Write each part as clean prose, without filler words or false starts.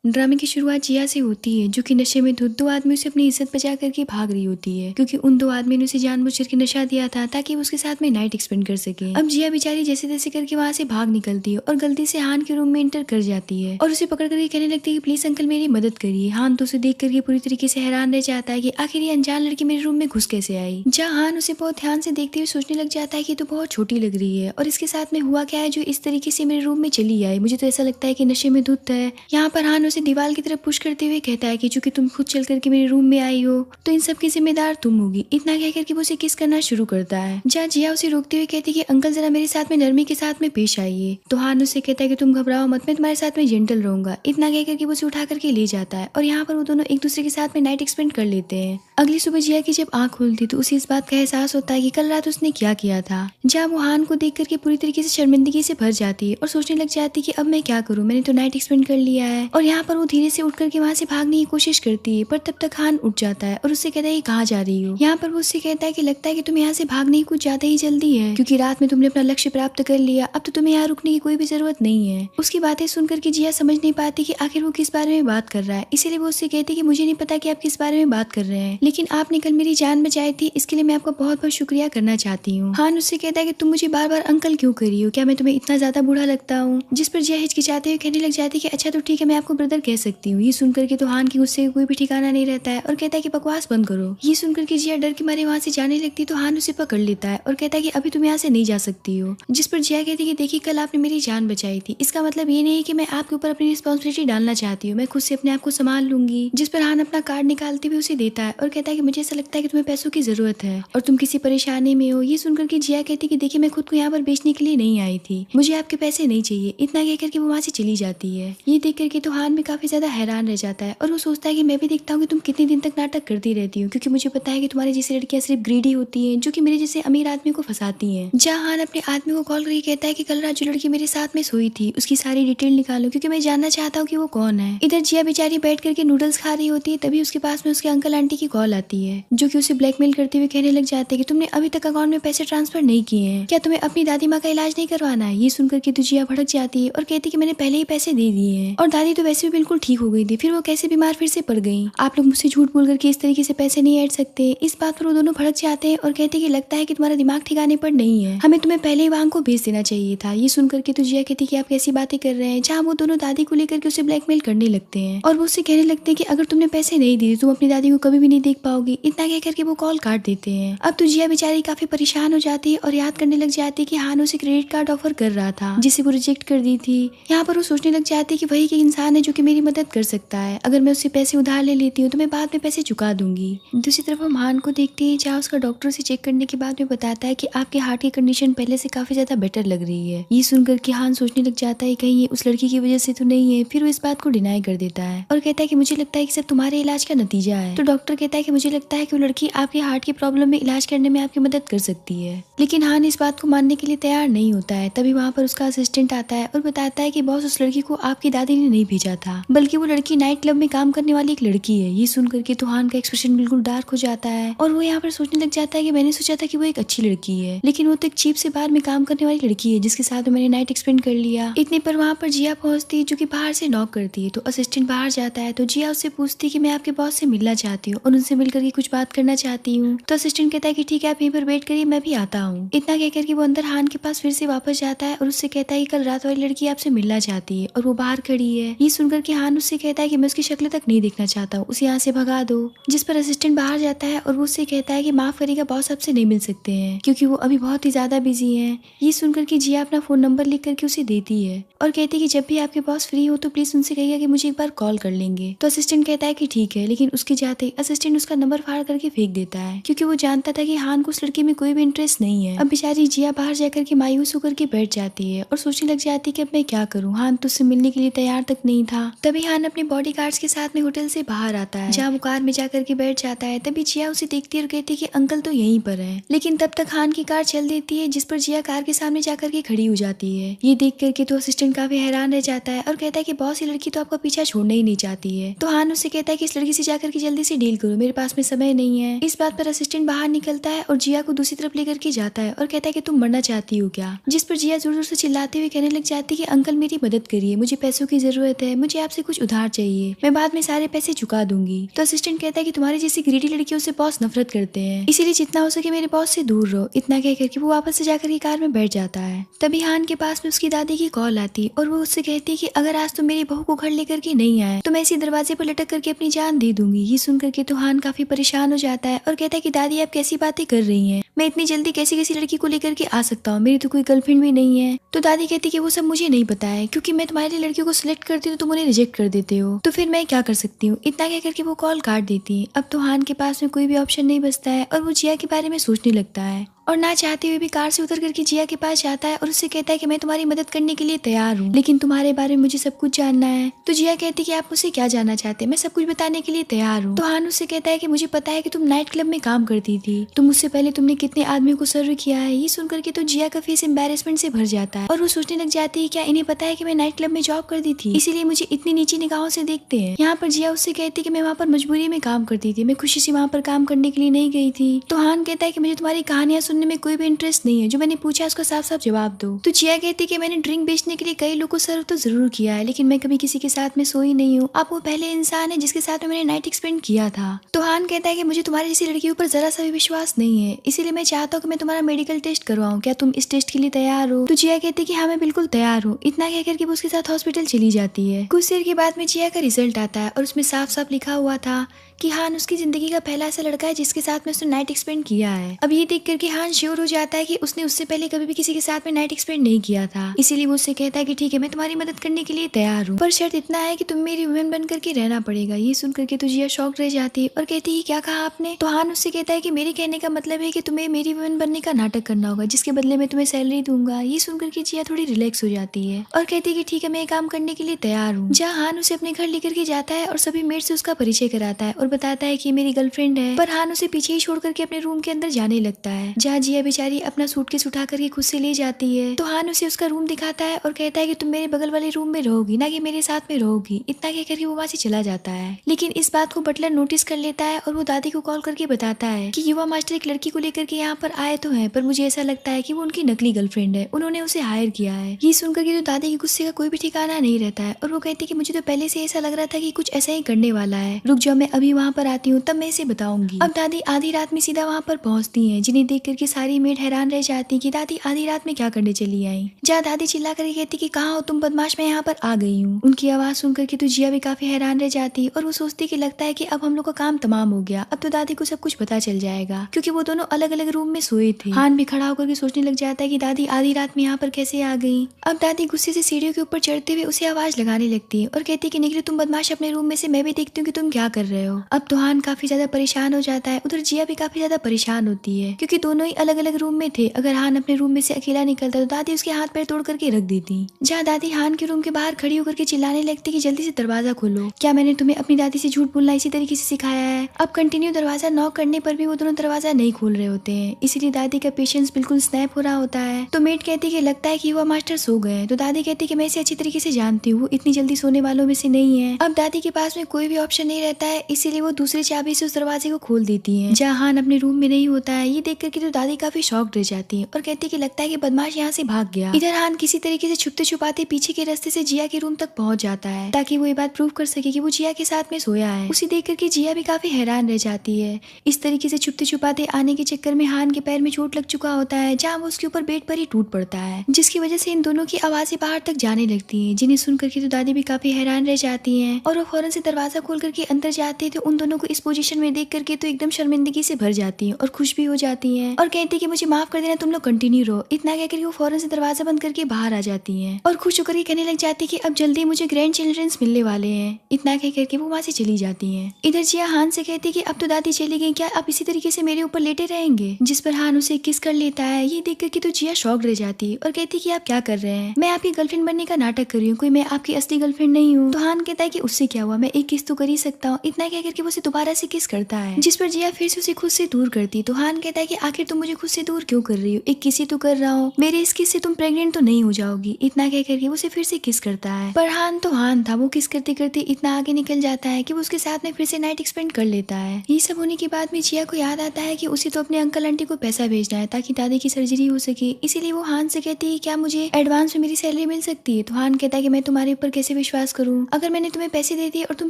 ड्रामे की शुरुआत जिया से होती है, जो कि नशे में धुत दो आदमियों से अपनी इज्जत बचा करके भाग रही होती है, क्योंकि उन दो आदमियों ने उसे जानबूझ करके नशा दिया था ताकि वो उसके साथ में नाइट एक्सपेंड कर सके। अब जिया बेचारी जैसे तैसे करके वहाँ से भाग निकलती है और गलती से हान के रूम में एंटर कर जाती है और उसे पकड़ करके कहने लगती है कि प्लीज अंकल मेरी मदद करिए। हान तो उसे देख करके पूरी तरीके से हैरान रह जाता है कि आखिर ये अनजान लड़की मेरे रूम में घुस कैसे आई। जहाँ हान उसे बहुत ध्यान से देखते हुए सोचने लग जाता है कि तो बहुत छोटी लग रही है और इसके साथ में हुआ क्या है जो इस तरीके से मेरे रूम में चली आई। मुझे तो ऐसा लगता है कि नशे में धुत है। यहाँ पर हान उसे दीवार की तरफ पुश करते हुए कहता है कि चूंकि तुम खुद चल करके मेरे रूम में आई हो तो इन सब की जिम्मेदार तुम होगी। इतना कह करके वो उसे किस करना शुरू करता है, जहाँ जिया उसे रोकते हुए कहती है कि अंकल जरा मेरे साथ में नरमी के साथ में पेश आइए। तो हान उसे कहता है कि तुम घबराओ मत, मैं तुम्हारे साथ में जेंटल रहूंगा। इतना कह करके वो उसे उठा करके ले जाता है और यहाँ पर वो दोनों एक दूसरे के साथ में नाइट एक्सपेंड कर लेते हैं। अगली सुबह जिया की जब आंख खुलती तो उसे इस बात का एहसास होता है कि कल रात उसने क्या किया था, जहाँ वो हान को देख करके पूरी तरीके से शर्मिंदगी से भर जाती है और सोचने लग जाती है कि अब मैं क्या करूँ, मैंने तो नाइट एक्सपेंड कर लिया है। और यहाँ पर वो धीरे से उठ करके वहाँ से भागने की कोशिश करती है, पर तब तक हान उठ जाता है और उससे कहता है कि कहाँ जा रही हो। यहाँ पर वो उससे कहता है कि लगता है कि तुम यहाँ से भागने की कुछ ज्यादा ही जल्दी है, क्योंकि रात में तुमने अपना लक्ष्य प्राप्त कर लिया, अब तो तुम्हें यहाँ रुकने की कोई भी जरूरत नहीं है। उसकी बातें सुन करके जिया समझ नहीं पाती कि आखिर वो किस बारे में बात कर रहा है, इसीलिए वो उससे कहती है कि मुझे नहीं पता कि आप किस बारे में बात कर रहे हैं, लेकिन आपने कल मेरी जान बचाई थी, इसके लिए मैं आपका बहुत बहुत शुक्रिया करना चाहती हूँ। हान उससे कहता है कि तुम मुझे बार बार अंकल क्यों कर रही हो, क्या मैं तुम्हें इतना ज्यादा बूढ़ा लगता हूँ। जिस पर जिया हिचकिचाते हुए कहने लग जाती है कि अच्छा तो ठीक है, मैं आपको ब्रदर कह सकती हूँ। ये सुन करके तो हान की गुस्से का कोई भी ठिकाना नहीं रहता है और कहता है कि बकवास बंद करो। ये सुन करके जिया डर के मारे वहाँ से जाने लगती तो हान उसे पकड़ लेता है और कहता है कि अभी तुम यहाँ से नहीं जा सकती हो। जिस पर जिया कहती है कि देखिए कल आपने मेरी जान बचाई थी, इसका मतलब ये नहीं है कि मैं आपके ऊपर अपनी रिस्पॉन्सिबिलिटी डालना चाहती हूँ, मैं खुद से अपने आप को संभाल लूंगी। जिस पर हान अपना कार्ड निकालते हुए उसे देता है और कहता है कि मुझे ऐसा लगता है कि तुम्हें पैसों की जरूरत है और तुम किसी परेशानी में हो। ये सुनकर के जिया कहती है कि देखिए मैं खुद को यहाँ पर बेचने के लिए नहीं आई थी, मुझे आपके पैसे नहीं चाहिए। इतना कह करके वो वहाँ से चली जाती है। ये देख करके तो हान भी काफी ज्यादा हैरान रह जाता है और वो सोचता है कि मैं भी देखता हूँ कि तुम कितने दिन तक नाटक करती रहती हो, क्योंकि मुझे पता है कि तुम्हारी जैसी लड़कियां सिर्फ ग्रीडी होती हैं, जो कि मेरे जैसे अमीर आदमी को फंसाती हैं। जहाँ हान अपने आदमी को कॉल करके कहता है कि कल रात जो लड़की मेरे साथ में सोई थी उसकी सारी डिटेल निकालो, क्योंकि मैं जानना चाहता हूँ कि वो कौन है। इधर जिया बेचारी बैठ करके नूडल्स खा रही होती है, तभी उसके पास में उसके अंकल आंटी की कॉल आती है, जो कि उसे ब्लैकमेल करते हुए कहने लग जाते हैं कि तुमने अभी तक अकाउंट में पैसे ट्रांसफर नहीं किए हैं, क्या तुम्हें अपनी दादी माँ का इलाज नहीं करवाना है। ये सुनकर के तो जिया भड़क जाती है और कहती है कि मैंने पहले ही पैसे दे दिए हैं और दादी तो वैसे भी बिल्कुल ठीक हो गई थी, फिर वो कैसे बीमार फिर से पड़ गई। आप लोग मुझसे झूठ बोल करके इस तरीके से पैसे नहीं ऐड सकते। इस बात पर वो दोनों भड़क जाते हैं और कहते हैं कि लगता है कि तुम्हारा दिमाग ठिकाने पर नहीं है, हमें तुम्हें पहले ही वहां को भेज देना चाहिए था। ये सुनकर के तो जिया कहती है कि आप कैसी बातें कर रहे हैं, जहाँ वो दोनों दादी को लेकर के उसे ब्लैकमेल करने लगते हैं और वो उससे कहने लगते हैं कि अगर तुमने पैसे नहीं दिए तुम अपनी दादी को कभी भी नहीं देख पाओगी। इतना कह करके वो कॉल काट देते हैं। अब तो जिया बेचारी काफी परेशान हो जाती है और याद करने लग जाती है कि हान उसे क्रेडिट कार्ड ऑफर कर रहा था, जिसे वो रिजेक्ट कर दी थी। यहाँ पर वो सोचने लग जाती है कि वही एक इंसान है जो कि मेरी मदद कर सकता है, अगर मैं उससे पैसे उधार ले लेती हूँ तो मैं बाद में पैसे चुका दूंगी। दूसरी तरफ हम हान को देखते हैं, जहाँ उसका डॉक्टर से चेक करने के बाद में बताता है कि आपके हार्ट की कंडीशन पहले से काफी ज्यादा बेटर लग रही है। ये सुनकर के हान सोचने लग जाता है कहीं ये उस लड़की की वजह से तो नहीं है। फिर वो इस बात को डिनाई कर देता है और कहता है कि मुझे लगता है कि सब तुम्हारे इलाज का नतीजा है। तो डॉक्टर कहता है कि मुझे लगता है कि वो लड़की आपके हार्ट की प्रॉब्लम में इलाज करने में आपकी मदद कर सकती है, लेकिन हान इस बात को मानने के लिए तैयार नहीं होता है। तभी वहाँ पर उसका असिस्टेंट आता है और बताता है कि बॉस उस लड़की को आपकी दादी ने नहीं भेजा था, बल्कि वो लड़की नाइट क्लब में काम करने वाली एक लड़की है। ये सुन करके तो हान का एक्सप्रेशन बिल्कुल डार्क हो जाता है और वो यहाँ पर सोचने लग जाता है कि मैंने सोचा था कि वो एक अच्छी लड़की है, लेकिन वो तो एक चीप से बार में काम करने वाली लड़की है जिसके साथ मैंने नाइट एक्सपेंड कर लिया। इतने पर वहाँ पर जिया पहुंचती है, जो कि बाहर से नॉक करती है। तो असिस्टेंट बाहर जाता है तो जिया उससे पूछती है कि मैं आपके बॉस से मिलना चाहती हूँ और उनसे मिलकर के कुछ बात करना चाहती हूँ। तो असिस्टेंट कहता है कि ठीक है आप यहीं पर वेट करिए, मैं भी आता हूँ। इतना कहकर के वो अंदर हान के पास फिर से वापस जाता है और उससे कहता है कि कल रात वाली लड़की आपसे मिलना चाहती है और वो बाहर खड़ी है। ये सुनकर के हान उससे कहता है कि मैं उसकी शक्ल तक नहीं देखना चाहता हूँ, उसे यहाँ से भगा दो। जिस पर असिस्टेंट बाहर जाता है और वो उससे कहता है कि माफ करिएगा बॉस आपसे नहीं मिल सकते हैं, क्योंकि वो अभी बहुत ही ज्यादा बिजी है। ये सुनकर के जिया अपना फोन नंबर लिख करके उसे देती है और कहती है कि जब भी आपके बॉस फ्री हो तो प्लीज उनसे कहिएगा कि मुझे एक बार कॉल कर लेंगे। तो असिस्टेंट कहता है कि ठीक है, लेकिन उसके जाते असिस्टेंट उसका नंबर फाड़ करके फेंक देता है, क्योंकि वो जानता था कि हान को उस लड़की में कोई भी इंटरेस्ट नहीं है। अब बेचारी जिया बाहर जाकर के मायूस होकर के बैठ जाती है और सोचने लग जाती है कि अब मैं क्या करूँ, हान तो उससे मिलने के लिए तैयार तक नहीं था। तभी हान अपने बॉडीगार्ड्स के साथ में होटल से बाहर आता है, जहाँ वो कार में जाकर के बैठ जाता है। तभी जिया उसे देखती है और कहती है कि अंकल तो यहीं पर है, लेकिन तब तक हान की कार चल देती है, जिस पर जिया कार के सामने जाकर के खड़ी हो जाती है। ये देख करके तो असिस्टेंट काफी हैरान रह जाता है और कहता है कि बॉस ये लड़की तो आपका पीछा छोड़ना ही नहीं चाहती है। तो हान उससे कहता है कि इस लड़की से जाकर के जल्दी से डील करो, मेरे पास में समय नहीं है। इस बात पर असिस्टेंट बाहर निकलता है और जिया को दूसरी तरफ लेकर के जाता है और कहता है कि तुम मरना चाहती हो क्या। जिस पर जिया जोर जोर से चिल्लाते हुए कहने लग जाती है कि अंकल मेरी मदद करिए, मुझे पैसों की जरूरत है, मुझे मुझे आपसे कुछ उधार चाहिए, मैं बाद में सारे पैसे चुका दूंगी। तो असिस्टेंट कहता है कि तुम्हारी जैसी ग्रीडी लड़कियों से बॉस नफरत करते हैं, इसीलिए जितना हो सके मेरे बॉस से दूर रहो। इतना कह करके वो वापस से जाकर के कार में बैठ जाता है। तभी हान के पास में उसकी दादी की कॉल आती और वो उससे कहती है कि अगर आज तुम मेरी बहू को घर लेकर के नहीं आए तो मैं इसी दरवाजे पर लटक करके अपनी जान दे दूंगी। ये सुन करके तो हान काफी परेशान हो जाता है और कहता है कि दादी आप कैसी बातें कर रही हैं, मैं इतनी जल्दी कैसी लड़की को लेकर के आ सकता हूँ, मेरी तो कोई गर्लफ्रेंड भी नहीं है। तो दादी कहती कि वो सब मुझे नहीं पता है, क्योंकि मैं तुम्हारे लिए लड़कियों को सिलेक्ट करती हूँ तुम उन्हें रिजेक्ट कर देते हो, तो फिर मैं क्या कर सकती हूँ। इतना कह करके वो कॉल काट देती है। अब तो हान के पास में कोई भी ऑप्शन नहीं बचता है और वो जिया के बारे में सोचने लगता है और ना चाहते हुए भी कार से उतर करके जिया के पास जाता है और उससे कहता है कि मैं तुम्हारी मदद करने के लिए तैयार हूँ, लेकिन तुम्हारे बारे में मुझे सब कुछ जानना है। तो जिया कहती है कि आप मुझसे क्या जानना चाहते हैं, मैं सब कुछ बताने के लिए तैयार हूँ। तो हान उससे कहता है कि मुझे पता है कि तुम नाइट क्लब में काम करती थी, तो मुझसे पहले तुमने कितने आदमियों को सर्व किया है। ये सुन करके तो जिया का फेस एम्बेरसमेंट से भर जाता है और वो सोचने लग जाती है क्या इन्हें पता है कि मैं नाइट क्लब में जॉब करती थी, इसीलिए मुझे इतनी नीची निगाहों से देखते हैं। यहाँ पर जिया उससे कहती है कि मैं वहाँ पर मजबूरी में काम करती थी, मैं खुशी से वहाँ पर काम करने के लिए नहीं गई थी। तो हान कहता है कि मुझे तुम्हारी कहानियां सुनने में कोई भी इंटरेस्ट नहीं है, जो मैंने पूछा उसका साफ साफ जवाब दो। तो जिया कहती है कि मैंने ड्रिंक बेचने के लिए कई लोगों को सर्व तो जरूर किया है, लेकिन मैं कभी किसी के साथ में सोई नहीं हूँ। आप वो पहले इंसान है जिसके साथ में मैंने नाइट स्पेंड किया था। तो हान कहता है कि मुझे तुम्हारी जैसी लड़कियों पर जरा सा भी विश्वास नहीं है, इसीलिए मैं चाहता हूँ कि मैं तुम्हारा मेडिकल टेस्ट करवाऊँ, क्या तुम इस टेस्ट के लिए तैयार हो। तो जिया कहती है कि हाँ मैं बिल्कुल तैयार हूँ। इतना कहकर के वो उसके साथ हॉस्पिटल चली जाती है। कुछ देर के बाद में जिया का रिजल्ट आता है और उसमें साफ साफ लिखा हुआ था कि हान उसकी जिंदगी का पहला ऐसा लड़का है जिसके साथ में उसने नाइट स्पेंड किया है। अब ये देख करके हान श्योर हो जाता है कि उसने उससे पहले कभी भी किसी के साथ में नाइट स्पेंड नहीं किया था, इसीलिए वो उससे कहता है कि ठीक है मैं तुम्हारी मदद करने के लिए तैयार हूँ, पर शर्त इतना है कि तुम मेरी वुमेन बन करके रहना पड़ेगा। ये सुन करके तो जिया शॉक रह जाती है और कहती है क्या कहा आपने। तो हान उससे कहता है कि मेरे कहने का मतलब है कि तुम्हें मेरी वुमेन बनने का नाटक करना होगा, जिसके बदले में तुम्हें सैलरी दूंगा। ये सुन करके जिया थोड़ी रिलैक्स हो जाती है और कहती है कि ठीक है मैं ये काम करने के लिए तैयार हूँ। जहाँ हान उसे अपने घर लेकर के जाता है और सभी मेट से उसका परिचय कराता है और बताता है कि मेरी गर्लफ्रेंड है, पर हान उसे पीछे ही छोड़ करके अपने रूम के अंदर जाने लगता है, जहाँ जिया बेचारी अपना सूटकेस उठा करके खुद से ले जाती है। तो हान उसे उसका रूम दिखाता है और कहता है कि तुम मेरे बगल वाले रूम में रहोगी, ना कि मेरे साथ में रहोगी। इतना कह करके वो वहाँ से चला जाता है, लेकिन इस बात को बटलर नोटिस कर लेता है और वो दादी को कॉल करके बताता है कि युवा मास्टर एक लड़की को लेकर के यहाँ पर आए तो है, पर मुझे ऐसा लगता है कि वो उनकी नकली गर्लफ्रेंड है, उन्होंने उसे हायर किया है। ये सुनकर के तो दादी के गुस्से का कोई भी ठिकाना नहीं रहता है और वो कहती है कि मुझे तो पहले से ऐसा लग रहा था कि कुछ ऐसा ही करने वाला है, रुक जाओ मैं अभी वहाँ पर आती हूँ तब मैं इसे बताऊंगी। अब दादी आधी रात में सीधा वहाँ पर पहुँचती है, जिन्हें देख करके सारी मेड हैरान रह जाती है कि दादी आधी रात में क्या करने चली आई। जहाँ दादी चिल्ला कर कहती कि कहाँ हो तुम बदमाश, मैं यहाँ पर आ गई हूँ। उनकी आवाज सुन करके तो जिया भी काफी हैरान रह जाती और वो सोचती कि लगता है कि अब हम लोग का काम तमाम हो गया, अब तो दादी को सब कुछ पता चल जाएगा, क्योंकि वो दोनों अलग अलग रूम में सोए थे। हान भी खड़ा होकर के सोचने लग जाता है कि दादी आधी रात में यहाँ पर कैसे आ गई। अब दादी गुस्से से सीढ़ियों के ऊपर चढ़ते हुए उसे आवाज लगाने लगती है और कहती कि निकली तुम बदमाश अपने रूम में से, मैं भी देखती हूँ कि तुम क्या कर रहे हो। अब तो हान काफी ज्यादा परेशान हो जाता है, उधर जिया भी काफी ज्यादा परेशान होती है, क्योंकि दोनों ही अलग अलग रूम में थे। अगर हान अपने रूम में से अकेला निकलता तो दादी उसके हाथ पैर तोड़ करके रख देती। जहाँ दादी हान के रूम के बाहर खड़ी होकर के चिल्लाने लगती कि जल्दी से दरवाजा खोलो, क्या मैंने तुम्हें अपनी दादी से झूठ बोलना इसी तरीके से सिखाया है। अब कंटिन्यू दरवाजा नॉक करने पर भी वो दोनों दरवाजा नहीं खोल रहे होते हैं, इसीलिए दादी का पेशेंस बिल्कुल स्नैप हो रहा होता है। तो मेट कहती कि लगता है कि युवा मास्टर सो गए। तो दादी कहती कि मैं इसे अच्छी तरीके से जानती हूँ, वो इतनी जल्दी सोने वालों में से नहीं है। अब दादी के पास में कोई भी ऑप्शन नहीं रहता है, इसीलिए वो दूसरी चाबी से उस दरवाजे को खोल देती है, जहाँ हान अपने रूम में नहीं होता है। ये देख करके तो दादी काफी शॉक रह जाती है और कहती कि लगता है कि बदमाश यहाँ से भाग गया। इधर हान किसी तरीके से छुपते छुपाते पीछे के रास्ते से जिया के रूम तक पहुंच जाता है, ताकि वो ये बात प्रूव कर सके कि वो जिया के साथ में सोया है। उसे देख करके जिया भी काफी हैरान रह जाती है। इस तरीके से छुपते छुपाते आने के चक्कर में हान के पैर में चोट लग चुका होता है, जहाँ वो उसके ऊपर बेड पर ही टूट पड़ता है, जिसकी वजह से इन दोनों की आवाजें बाहर तक जाने लगती है, जिन्हें सुन करके तो दादी भी काफी हैरान रह जाती है और वो फौरन से दरवाजा खोल करके अंदर जाते थे। उन दोनों को इस पोजीशन में देख करके तो एकदम शर्मिंदगी से भर जाती है और खुश भी हो जाती है और कहती कि मुझे माफ कर देना, तुम लोग कंटिन्यू रहो। इतना कहकर वो फौरन से दरवाजा बंद करके बाहर आ जाती है और खुश होकर कहने लग जाती है कि अब जल्दी मुझे ग्रैंड चिल्ड्रंस मिलने वाले हैं। इतना कह करके वो वहाँ से चली जाती है। इधर जिया हान से कहती कि अब तो दादी चली गई, क्या आप इसी तरीके से मेरे ऊपर लेटे रहेंगे, जिस पर हान उसे किस कर लेता है। ये देख करके तो जिया शॉक रह जाती है और कहती कि आप क्या कर रहे हैं, मैं आपकी गर्लफ्रेंड बनने का नाटक कर रही हूँ, कोई मैं आपकी असली गर्लफ्रेंड नहीं हूँ। तो हान कहता है कि उससे क्या हुआ, मैं एक किस तो कर ही सकता हूँ। इतना कह करके वो उसे दोबारा से किस करता है, जिस पर जिया फिर से उसे खुद से दूर करती। तो हान कहता है कि आखिर तुम तुम मुझे खुद से दूर क्यों कर रही हो, एक किसी तो कर रहा हूँ, मेरे इस किस से तुम प्रेग्नेंट तो नहीं हो जाओगी। इतना कह करके उसे फिर से किस करता है, पर हान तो हान था, वो किस करते करते इतना आगे निकल जाता है कि वो उसके साथ में फिर से नाइट स्पेंड कर लेता है। ये सब होने के बाद में जिया को याद आता है कि उसे तो अपने अंकल आंटी को पैसा भेजना है ताकि दादी की सर्जरी हो सके। इसीलिए वो हान से कहती है क्या मुझे एडवांस में मेरी सैलरी मिल सकती है। तो हान कहता है कि मैं तुम्हारे ऊपर कैसे विश्वास करूँ, अगर मैंने तुम्हें पैसे दे दिए और तुम